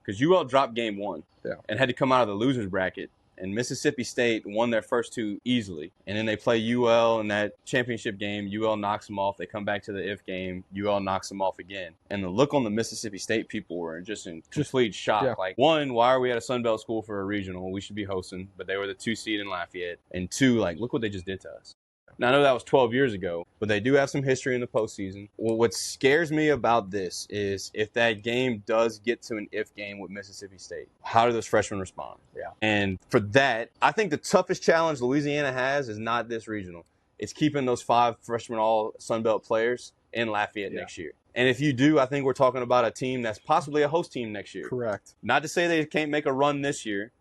because UL dropped game 1 and had to come out of the losers bracket. And Mississippi State won their first 2 easily. And then they play UL in that championship game. UL knocks them off. They come back to the if game. UL knocks them off again. And the look on the Mississippi State people were just in complete shock. Yeah. Like, 1, why are we at a Sun Belt school for a regional? We should be hosting. But they were the 2 seed in Lafayette. And 2, like, look what they just did to us. Now, I know that was 12 years ago, but they do have some history in the postseason. Well, what scares me about this is if that game does get to an if game with Mississippi State, how do those freshmen respond? Yeah. And for that, I think the toughest challenge Louisiana has is not this regional. It's keeping those 5 freshman all Sun Belt players in Lafayette next year. And if you do, I think we're talking about a team that's possibly a host team next year. Correct. Not to say they can't make a run this year.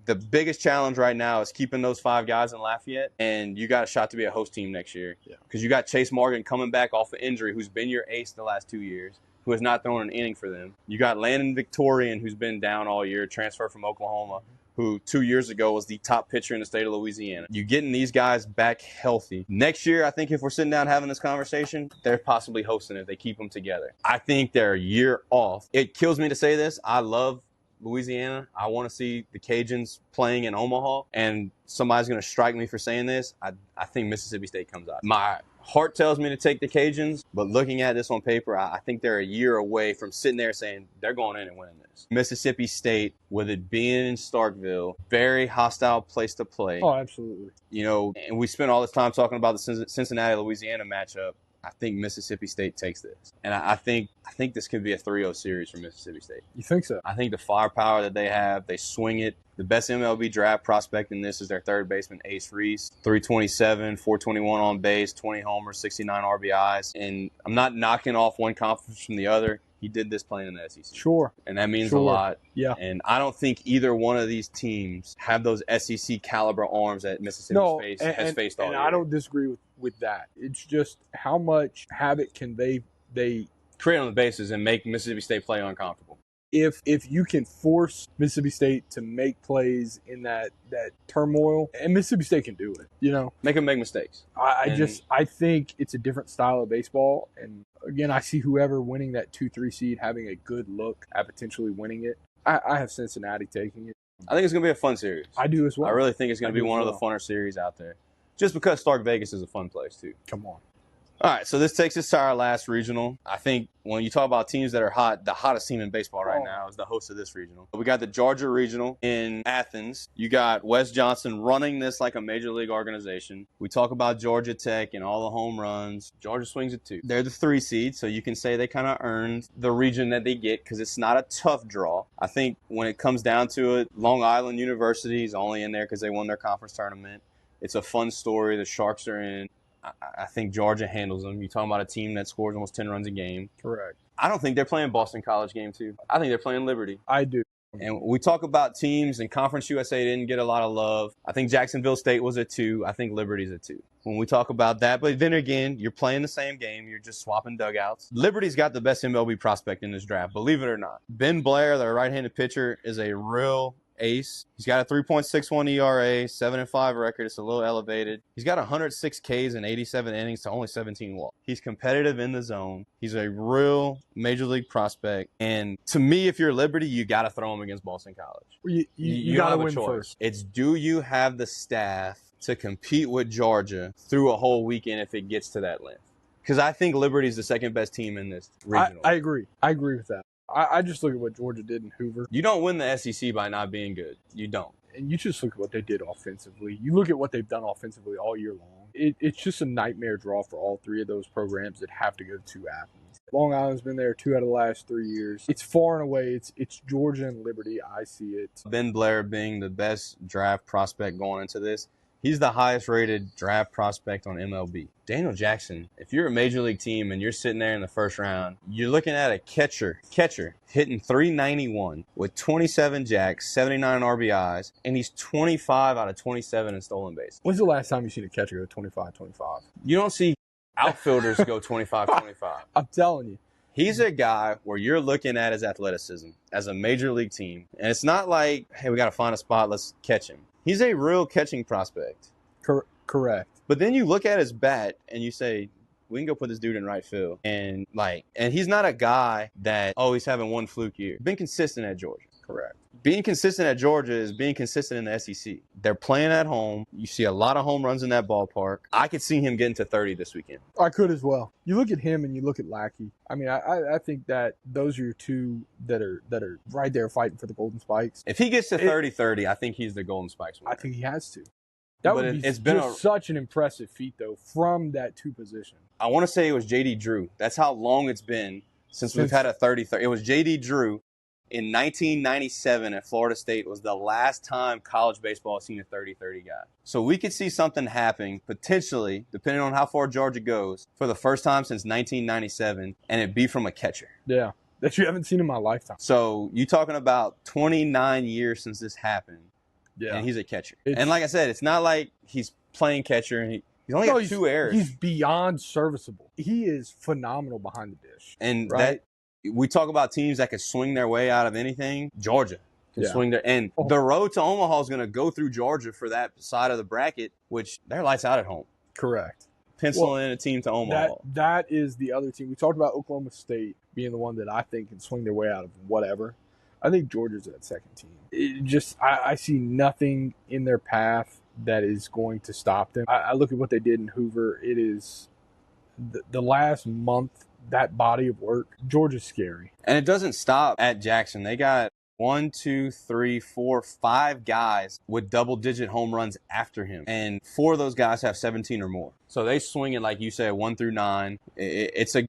The biggest challenge right now is keeping those 5 guys in Lafayette, and you got a shot to be a host team next year. Because you got Chase Morgan coming back off of injury, who's been your ace the last 2 years, who has not thrown an inning for them. You got Landon Victorian, who's been down all year, transferred from Oklahoma, who 2 years ago was the top pitcher in the state of Louisiana. You're getting these guys back healthy. Next year, I think if we're sitting down having this conversation, they're possibly hosting if they keep them together. I think they're a year off. It kills me to say this. I love Louisiana. I want to see the Cajuns playing in Omaha, and somebody's going to strike me for saying this. I think Mississippi State comes out. Heart tells me to take the Cajuns, but looking at this on paper, I think they're a year away from sitting there saying they're going in and winning this. Mississippi State, with it being in Starkville, very hostile place to play. Oh, absolutely. You know, and we spent all this time talking about the Cincinnati-Louisiana matchup. I think Mississippi State takes this. And I think this could be a 3-0 series for Mississippi State. You think so? I think the firepower that they have, they swing it. The best MLB draft prospect in this is their third baseman, Ace Reese. 327, 421 on base, 20 homers, 69 RBIs. And I'm not knocking off one conference from the other. He did this playing in the SEC. Sure. And that means a lot. Yeah. And I don't think either one of these teams have those SEC caliber arms that Mississippi has faced all year. And I don't disagree with that. It's just how much havoc can they create on the bases and make Mississippi State play uncomfortable. If you can force Mississippi State to make plays in that turmoil, and Mississippi State can do it, you know. Make them make mistakes. I think it's a different style of baseball. And again, I see whoever winning that 2-3 seed having a good look at potentially winning it. I have Cincinnati taking it. I think it's going to be a fun series. I do as well. I really think it's going to be one of the funner series out there. Just because Stark Vegas is a fun place, too. Come on. All right, so this takes us to our last regional. I think when you talk about teams that are hot, the hottest team in baseball right now is the host of this regional. We got the Georgia Regional in Athens. You got Wes Johnson running this like a major league organization. We talk about Georgia Tech and all the home runs. Georgia swings at 2. They're the 3 seed, so you can say they kind of earned the region that they get because it's not a tough draw. I think when it comes down to it, Long Island University is only in there because they won their conference tournament. It's a fun story. The Sharks are in. I think Georgia handles them. You're talking about a team that scores almost 10 runs a game. Correct. I don't think they're playing Boston College game 2. I think they're playing Liberty. I do. And we talk about teams, and Conference USA didn't get a lot of love. I think Jacksonville State was a 2. I think Liberty's a 2. When we talk about that, but then again, you're playing the same game. You're just swapping dugouts. Liberty's got the best MLB prospect in this draft, believe it or not. Ben Blair, their right-handed pitcher, is a real ace. He's got a 3.61 ERA, 7-5 record. It's a little elevated. He's got 106 Ks in 87 innings to only 17 walks. He's competitive in the zone. He's a real major league prospect. And to me, if you're Liberty, you got to throw him against Boston College. You got to win first. It's do you have the staff to compete with Georgia through a whole weekend if it gets to that length? Because I think Liberty's the second best team in this regional. I agree. I agree with that. I just look at what Georgia did in Hoover. You don't win the SEC by not being good. You don't. And you just look at what they did offensively. You look at what they've done offensively all year long. It's just a nightmare draw for all 3 of those programs that have to go to Athens. Long Island's been there 2 out of the last 3 years. It's far and away. It's Georgia and Liberty. I see it. Ben Blair being the best draft prospect going into this. He's the highest rated draft prospect on MLB. Daniel Jackson, if you're a major league team and you're sitting there in the first round, you're looking at a catcher hitting 391 with 27 jacks, 79 RBIs, and he's 25 out of 27 in stolen bases. When's the last time you seen a catcher go 25-25? You don't see outfielders go 25-25. I'm telling you. He's a guy where you're looking at his athleticism as a major league team. And it's not like, hey, we got to find a spot, let's catch him. He's a real catching prospect. Correct. But then you look at his bat and you say, we can go put this dude in right field. And he's not a guy that, he's having one fluke year. Been consistent at Georgia. Correct. Being consistent at Georgia is being consistent in the SEC. They're playing at home. You see a lot of home runs in that ballpark. I could see him getting to 30 this weekend. I could as well. You look at him and you look at Lackey. I mean, I think that those are your 2 that are right there fighting for the Golden Spikes. If he gets to 30-30, I think he's the Golden Spikes winner. I think he has to. That would be such an impressive feat, though, from that 2 position. I want to say it was J.D. Drew. That's how long it's been since we've had a 30-30. It was J.D. Drew. In 1997 at Florida State was the last time college baseball has seen a 30-30 guy. So we could see something happening, potentially, depending on how far Georgia goes, for the first time since 1997, and it'd be from a catcher. Yeah, that you haven't seen in my lifetime. So you're talking about 29 years since this happened, and he's a catcher. And like I said, it's not like he's playing catcher, and he's only got 2 errors. He's beyond serviceable. He is phenomenal behind the dish. And we talk about teams that can swing their way out of anything. Georgia can swing their – and the road to Omaha is going to go through Georgia for that side of the bracket, which they're lights out at home. Correct. Pencil in a team to Omaha. That is the other team. We talked about Oklahoma State being the one that I think can swing their way out of whatever. I think Georgia's that second team. I see nothing in their path that is going to stop them. I look at what they did in Hoover. It is the last month, that body of work, Georgia's scary. And it doesn't stop at Jackson. They got 1, 2, 3, 4, 5 guys with double-digit home runs after him. And 4 of those guys have 17 or more. So they swing it, like you said, 1 through 9. It's a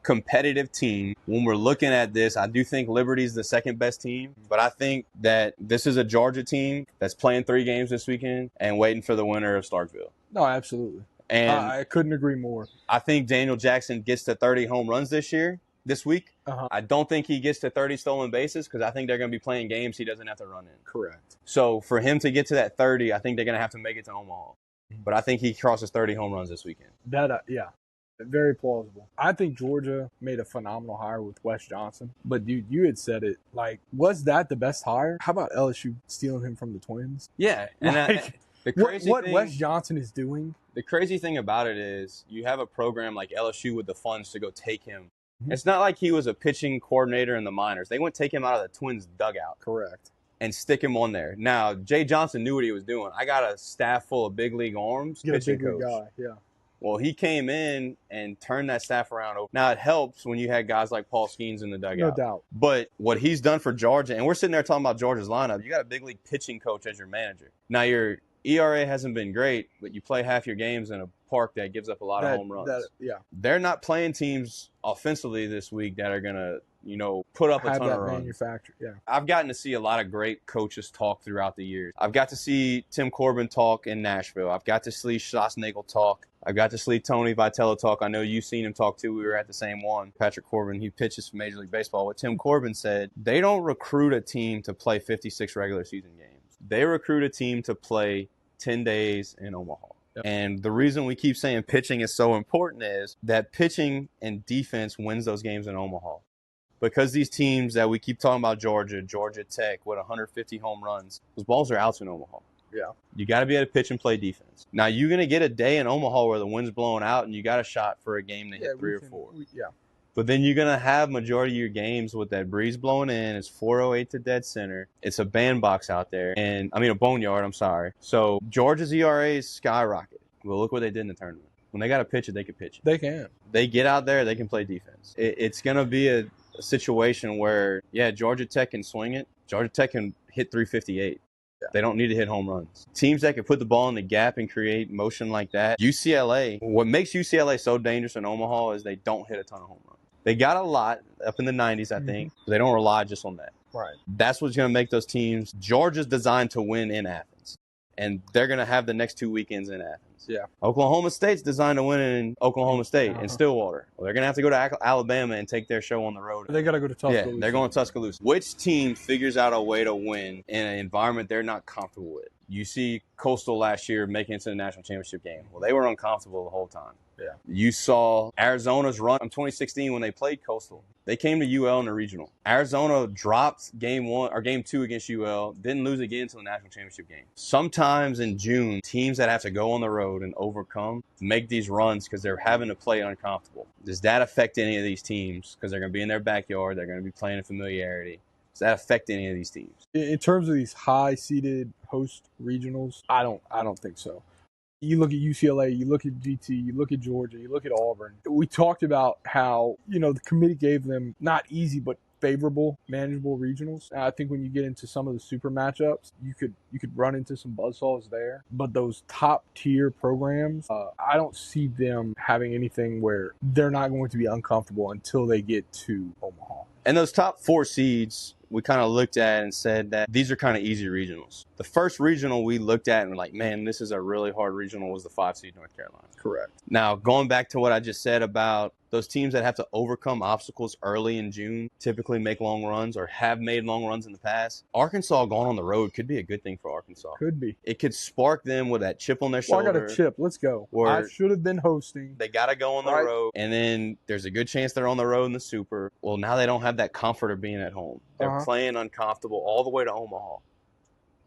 competitive team. When we're looking at this, I do think Liberty's the second best team, but I think that this is a Georgia team that's playing 3 games this weekend and waiting for the winner of Starkville. No, absolutely. And I couldn't agree more. I think Daniel Jackson gets to 30 home runs this week. I don't think he gets to 30 stolen bases because I think they're going to be playing games he doesn't have to run in. Correct. So for him to get to that 30, I think they're going to have to make it to Omaha. But I think he crosses 30 home runs this weekend. Yeah. Very plausible. I think Georgia made a phenomenal hire with Wes Johnson. But, dude, you had said it. Like, was that the best hire? How about LSU stealing him from the Twins? Yeah. And the crazy what thing, Wes Johnson is doing. The crazy thing about it is you have a program like LSU with the funds to go take him. It's not like he was a pitching coordinator in the minors. They wouldn't take him out of the Twins dugout. Correct. And stick him on there. Now, Jay Johnson knew what he was doing. I got a staff full of big league arms. Get pitching a big league coach. guy, yeah. Well, he came in and turned that staff around. Now, it helps when you had guys like Paul Skeens in the dugout. No doubt. But what he's done for Georgia, and we're sitting there talking about Georgia's lineup, you got a big league pitching coach as your manager. Now, your ERA hasn't been great, but you play half your games in a park that gives up a lot of home runs. They're not playing teams offensively this week that are going to, put up a ton of runs. Yeah. I've gotten to see a lot of great coaches talk throughout the years. I've got to see Tim Corbin talk in Nashville. I've got to see Schlossnagle talk. I've got to see Tony Vitello talk. I know you've seen him talk too. We were at the same one. Patrick Corbin, he pitches for Major League Baseball. What Tim Corbin said, they don't recruit a team to play 56 regular season games. They recruit a team to play 10 days in Omaha. Yep. And the reason we keep saying pitching is so important is that pitching and defense wins those games in Omaha. Because these teams that we keep talking about, Georgia Tech, with 150 home runs, those balls are outs in Omaha. Yeah. You got to be able to pitch and play defense. Now, you're going to get a day in Omaha where the wind's blowing out and you got a shot for a game to hit 3 or 4. But then you're going to have majority of your games with that breeze blowing in. It's 408 to dead center. It's a bandbox out there. A boneyard, I'm sorry. So Georgia's ERA is skyrocketed. Well, look what they did in the tournament. When they got to pitch it, they can pitch it. They can. They get out there, they can play defense. It's going to be a situation where, Georgia Tech can swing it. Georgia Tech can hit 358. Yeah. They don't need to hit home runs. Teams that can put the ball in the gap and create motion like that. UCLA, what makes UCLA so dangerous in Omaha is they don't hit a ton of home runs. They got a lot up in the 90s, I think. They don't rely just on that. Right. That's what's going to make those teams. Georgia's designed to win in Athens. And they're going to have the next 2 weekends in Athens. Yeah. Oklahoma State's designed to win in Oklahoma State in Stillwater. Well, they're going to have to go to Alabama and take their show on the road. They got to go to Tuscaloosa. Yeah, they're going to Tuscaloosa. Which team figures out a way to win in an environment they're not comfortable with? You see Coastal last year making it to the national championship game. Well, they were uncomfortable the whole time. Yeah. You saw Arizona's run in 2016 when they played Coastal. They came to UL in the regional. Arizona dropped game 2 against UL, didn't lose again until the national championship game. Sometimes in June, teams that have to go on the road and overcome make these runs because they're having to play uncomfortable. Does that affect any of these teams? Because they're going to be in their backyard. They're going to be playing in familiarity. Does that affect any of these teams? In terms of these high-seeded host regionals, I don't think so. You look at UCLA, you look at GT, you look at Georgia, you look at Auburn. We talked about how, the committee gave them not easy but favorable, manageable regionals. And I think when you get into some of the super matchups, you could run into some buzzsaws there. But those top-tier programs, I don't see them having anything where they're not going to be uncomfortable until they get to Omaha. And those top 4 seeds, we kind of looked at and said that these are kind of easy regionals. The first regional we looked at and were like, man, this is a really hard regional, was the 5 seed North Carolina. Correct. Now, going back to what I just said about those teams that have to overcome obstacles early in June, typically make long runs or have made long runs in the past. Arkansas going on the road could be a good thing for Arkansas. Could be. It could spark them with that chip on their shoulder. I got a chip. Let's go. I should have been hosting. They got to go on the road. And then there's a good chance they're on the road in the Super. Well, now they don't have that comfort of being at home. They're playing uncomfortable all the way to Omaha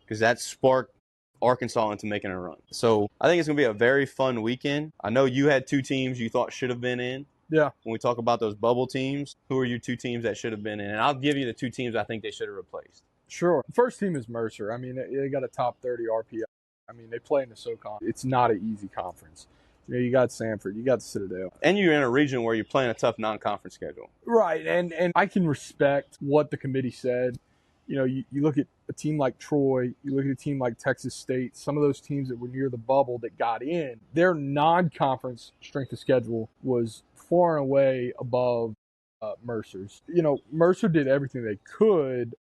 because that sparked Arkansas into making a run. So I think it's going to be a very fun weekend. I know you had 2 teams you thought should have been in. Yeah. When we talk about those bubble teams, who are your 2 teams that should have been in? And I'll give you the 2 teams I think they should have replaced. Sure. The first team is Mercer. I mean, they got a top 30 RPI. I mean, they play in the SoCon. It's not an easy conference. You know, you got Sanford, you got the Citadel. And you're in a region where you're playing a tough non-conference schedule. Right, and I can respect what the committee said. You know, you look at a team like Troy, you look at a team like Texas State, some of those teams that were near the bubble that got in, their non-conference strength of schedule was far and away above Mercer's. You know, Mercer did everything they could.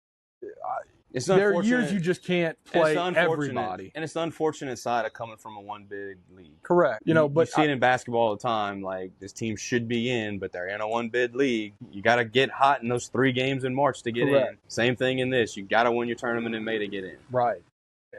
It's there are years you just can't play everybody. And it's the unfortunate side of coming from a one big league. Correct. You know, but you see it in basketball all the time. Like, this team should be in, but they're in a one bid league. You got to get hot in those 3 games in March to get in. Same thing in this. You got to win your tournament in May to get in. Right.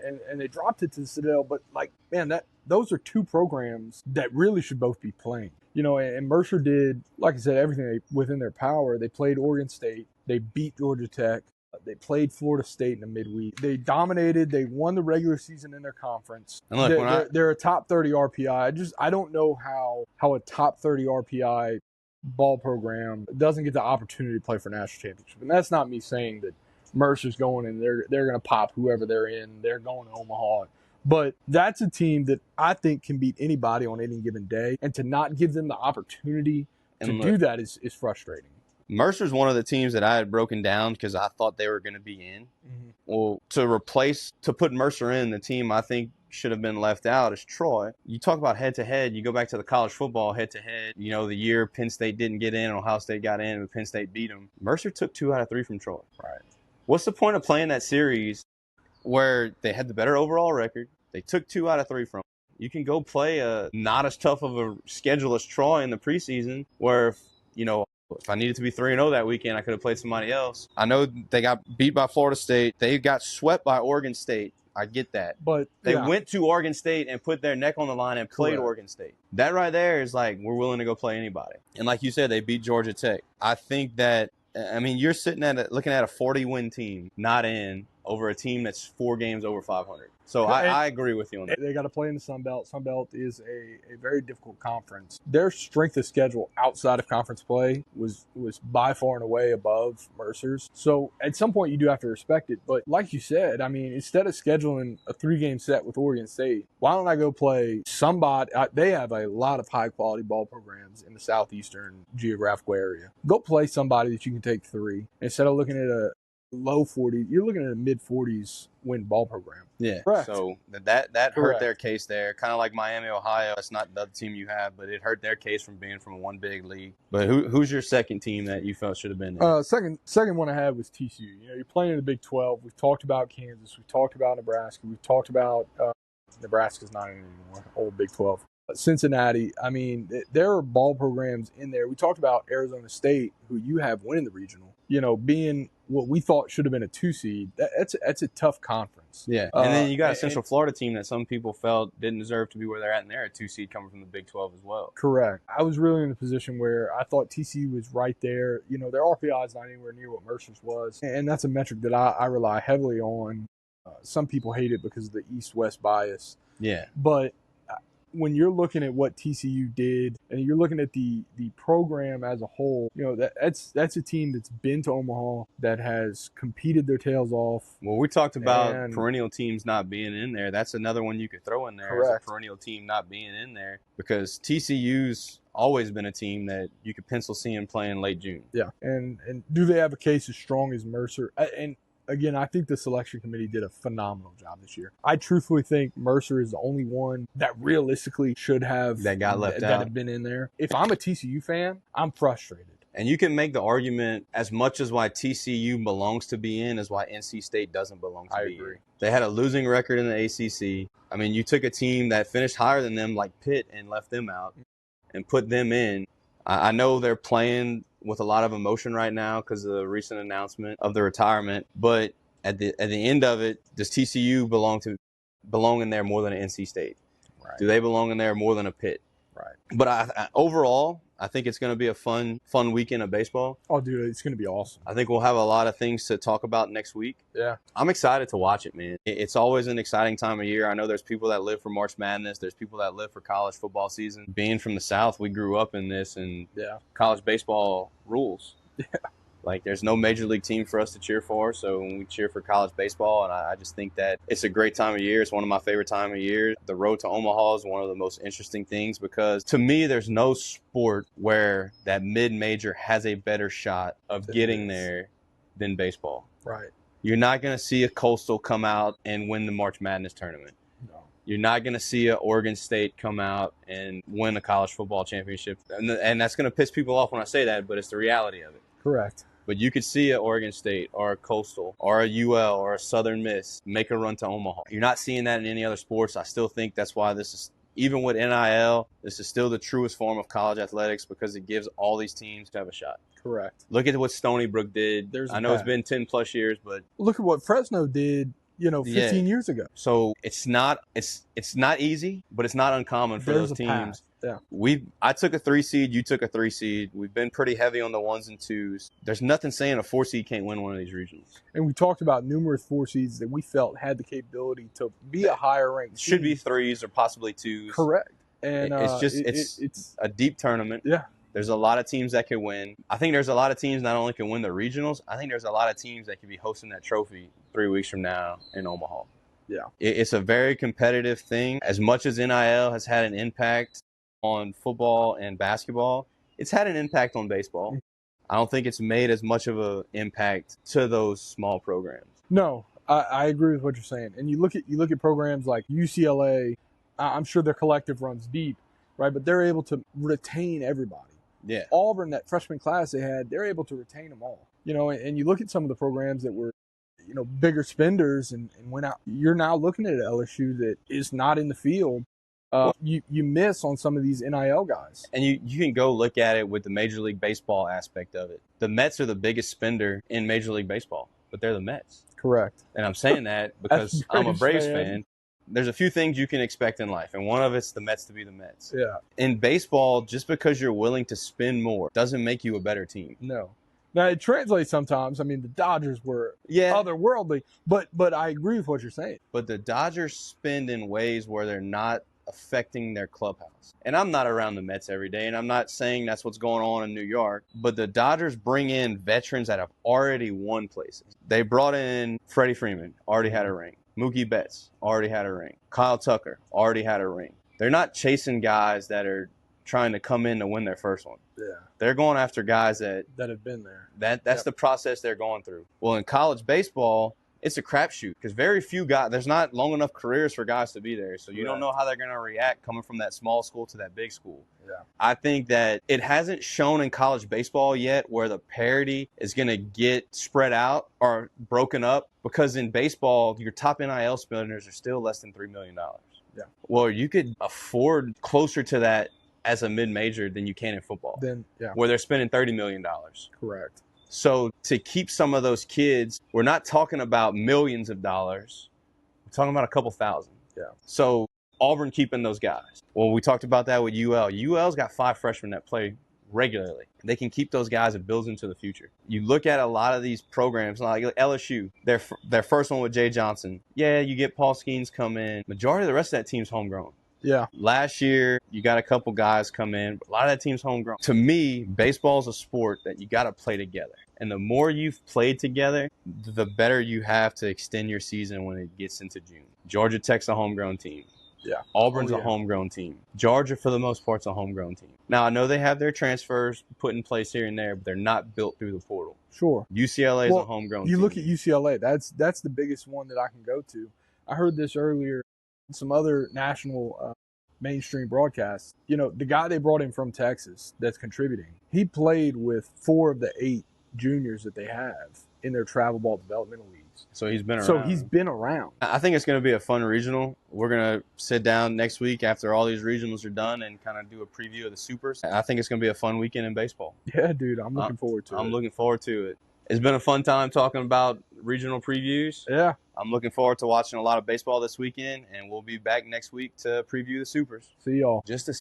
And they dropped it to the Citadel, but like, man, those are 2 programs that really should both be playing. You know, and Mercer did, like I said, everything within their power. They played Oregon State. They beat Georgia Tech. They played Florida State in the midweek. They dominated. They won the regular season in their conference. And look, they're a top 30 RPI. I don't know how a top 30 RPI ball program doesn't get the opportunity to play for national championship. And that's not me saying that Mercer's going and they're going to pop whoever they're in. They're going to Omaha. But that's a team that I think can beat anybody on any given day. And to not give them the opportunity to do that is frustrating. Mercer's one of the teams that I had broken down because I thought they were going to be in. Mm-hmm. Well, to put Mercer in, the team I think should have been left out is Troy. You talk about head-to-head. You go back to the college football head-to-head. You know, the year Penn State didn't get in, Ohio State got in, but Penn State beat them. Mercer took 2 out of 3 from Troy. Right. What's the point of playing that series where they had the better overall record? They took 2 out of 3 from them. You can go play a not as tough of a schedule as Troy in the preseason where, if I needed to be 3-0 that weekend, I could have played somebody else. I know they got beat by Florida State. They got swept by Oregon State. I get that. But they went to Oregon State and put their neck on the line and played Oregon State. That right there is like, we're willing to go play anybody. And like you said, they beat Georgia Tech. I think that, you're sitting looking at a 40-win team not in over a team that's 4 games over 500. So I agree with you on that. They got to play in the Sun Belt. Sun Belt is a very difficult conference. Their strength of schedule outside of conference play was by far and away above Mercer's. So at some point you do have to respect it. But like you said, instead of scheduling a 3-game set with Oregon State, why don't I go play somebody? They have a lot of high-quality ball programs in the southeastern geographical area. Go play somebody that you can take 3 instead of looking at a low 40. You're looking at a mid-40s win ball program. Yeah. Correct. So that hurt their case there. Kind of like Miami, Ohio. That's not the other team you have, but it hurt their case from being from one big league. But who's your second team that you felt should have been there? Second one I had was TCU. You know, you're playing in the Big 12. We've talked about Kansas. We've talked about Nebraska. We've talked about Nebraska's not in anymore. Old Big 12. Cincinnati. There are ball programs in there. We talked about Arizona State, who you have winning the regional. You know, being what we thought should have been a 2 seed. That's a tough conference. Yeah, and then you got a Central Florida team that some people felt didn't deserve to be where they're at, and they're a 2 seed coming from the Big 12 as well. Correct. I was really in a position where I thought TCU was right there. You know, their RPI is not anywhere near what Mercer's was, and that's a metric that I rely heavily on. Some people hate it because of the East-West bias. Yeah, but when you're looking at what TCU did and you're looking at the program as a whole, you know, that's a team that's been to Omaha, that has competed their tails off. Well, we talked about perennial teams not being in there. That's another one you could throw in there. Correct. As a perennial team not being in there, because TCU's always been a team that you could pencil seeing playing late June. Yeah. And do they have a case as strong as Mercer? And again, I think the selection committee did a phenomenal job this year. I truthfully think Mercer is the only one that realistically should have that got left out, that had been in there. If I'm a TCU fan, I'm frustrated. And you can make the argument as much as why TCU belongs to be in as why NC State doesn't belong to be in. They had a losing record in the ACC. You took a team that finished higher than them like Pitt and left them out and put them in. I know they're playing with a lot of emotion right now because of the recent announcement of the retirement. But at the end of it, does TCU belong in there more than NC State? Right. Do they belong in there more than a Pitt? Right. But overall, I think it's going to be a fun weekend of baseball. Oh, dude, it's going to be awesome. I think we'll have a lot of things to talk about next week. Yeah. I'm excited to watch it, man. It's always an exciting time of year. I know there's people that live for March Madness. There's people that live for college football season. Being from the South, we grew up in this, and college baseball rules. Yeah. Like, there's no major league team for us to cheer for, so when we cheer for college baseball, and I just think that it's a great time of year. It's one of my favorite time of year. The road to Omaha is one of the most interesting things because, to me, there's no sport where that mid-major has a better shot of getting there than baseball. Right. You're not going to see a Coastal come out and win the March Madness tournament. No. You're not going to see a Oregon State come out and win a college football championship. And that's going to piss people off when I say that, but it's the reality of it. Correct. But you could see an Oregon State or a Coastal or a UL or a Southern Miss make a run to Omaha. You're not seeing that in any other sports. I still think that's why this is, even with NIL, this is still the truest form of college athletics because it gives all these teams to have a shot. Correct. Look at what Stony Brook did. I know it's been 10 plus years, but look at what Fresno did, 15 years ago. So it's not easy, but it's not uncommon for those teams. Path. Yeah. I took a 3 seed, you took a 3 seed. We've been pretty heavy on the 1s and 2s. There's nothing saying a 4 seed can't win one of these regionals. And we talked about numerous 4 seeds that we felt had the capability to be a higher ranked. Should be 3s or possibly 2s. Correct. And it's a deep tournament. Yeah. There's a lot of teams that could win. I think there's a lot of teams not only can win the regionals, I think there's a lot of teams that could be hosting that trophy 3 weeks from now in Omaha. Yeah. It's a very competitive thing. As much as NIL has had an impact on football and basketball, it's had an impact on baseball. I don't think it's made as much of an impact to those small programs. No, I agree with what you're saying. And you look at programs like UCLA. I'm sure their collective runs deep, right? But they're able to retain everybody. Yeah. Auburn, that freshman class they had, they're able to retain them all. And you look at some of the programs that were, bigger spenders and went out. You're now looking at an LSU that is not in the field. You miss on some of these NIL guys. And you can go look at it with the Major League Baseball aspect of it. The Mets are the biggest spender in Major League Baseball, but they're the Mets. Correct. And I'm saying that because I'm a Braves fan. There's a few things you can expect in life, and one of it's the Mets to be the Mets. Yeah. In baseball, just because you're willing to spend more doesn't make you a better team. No. Now, it translates sometimes. I mean, the Dodgers were otherworldly, but I agree with what you're saying. But the Dodgers spend in ways where they're not affecting their clubhouse. And I'm not around the Mets every day, and I'm not saying that's what's going on in New York, but the Dodgers bring in veterans that have already won places. They brought in Freddie Freeman, already had a ring. Mookie Betts, already had a ring. Kyle Tucker, already had a ring. They're not chasing guys that are trying to come in to win their first one. Yeah. They're going after guys that have been there. That's the process they're going through. Well, in college baseball, it's a crapshoot because very few guys, there's not long enough careers for guys to be there. So you don't know how they're going to react coming from that small school to that big school. Yeah. I think that it hasn't shown in college baseball yet where the parity is going to get spread out or broken up, because in baseball, your top NIL spenders are still less than $3 million. Yeah. Well, you could afford closer to that as a mid-major than you can in football. Where they're spending $30 million. Correct. So to keep some of those kids, we're not talking about millions of dollars. We're talking about a couple thousand. Yeah. So Auburn keeping those guys. Well, we talked about that with UL. UL's got 5 freshmen that play regularly. They can keep those guys. It builds into the future. You look at a lot of these programs, like LSU, their first one with Jay Johnson. Yeah, you get Paul Skeens come in. Majority of the rest of that team's homegrown. Yeah. Last year, you got a couple guys come in, but a lot of that team's homegrown. To me, baseball is a sport that you got to play together. And the more you've played together, the better you have to extend your season when it gets into June. Georgia Tech's a homegrown team. Yeah. Auburn's a homegrown team. Georgia, for the most part, is a homegrown team. Now, I know they have their transfers put in place here and there, but they're not built through the portal. Sure. UCLA is a homegrown team. You look at UCLA, that's the biggest one that I can go to. I heard this earlier. Some other national mainstream broadcasts, the guy they brought in from Texas that's contributing, he played with 4 of the 8 juniors that they have in their travel ball developmental leagues. So he's been around. So he's been around. I think it's going to be a fun regional. We're going to sit down next week after all these regionals are done and kind of do a preview of the Supers. I think it's going to be a fun weekend in baseball. Yeah, dude, I'm looking forward to it. I'm looking forward to it. It's been a fun time talking about regional previews. Yeah. I'm looking forward to watching a lot of baseball this weekend, and we'll be back next week to preview the Supers. See y'all. Just to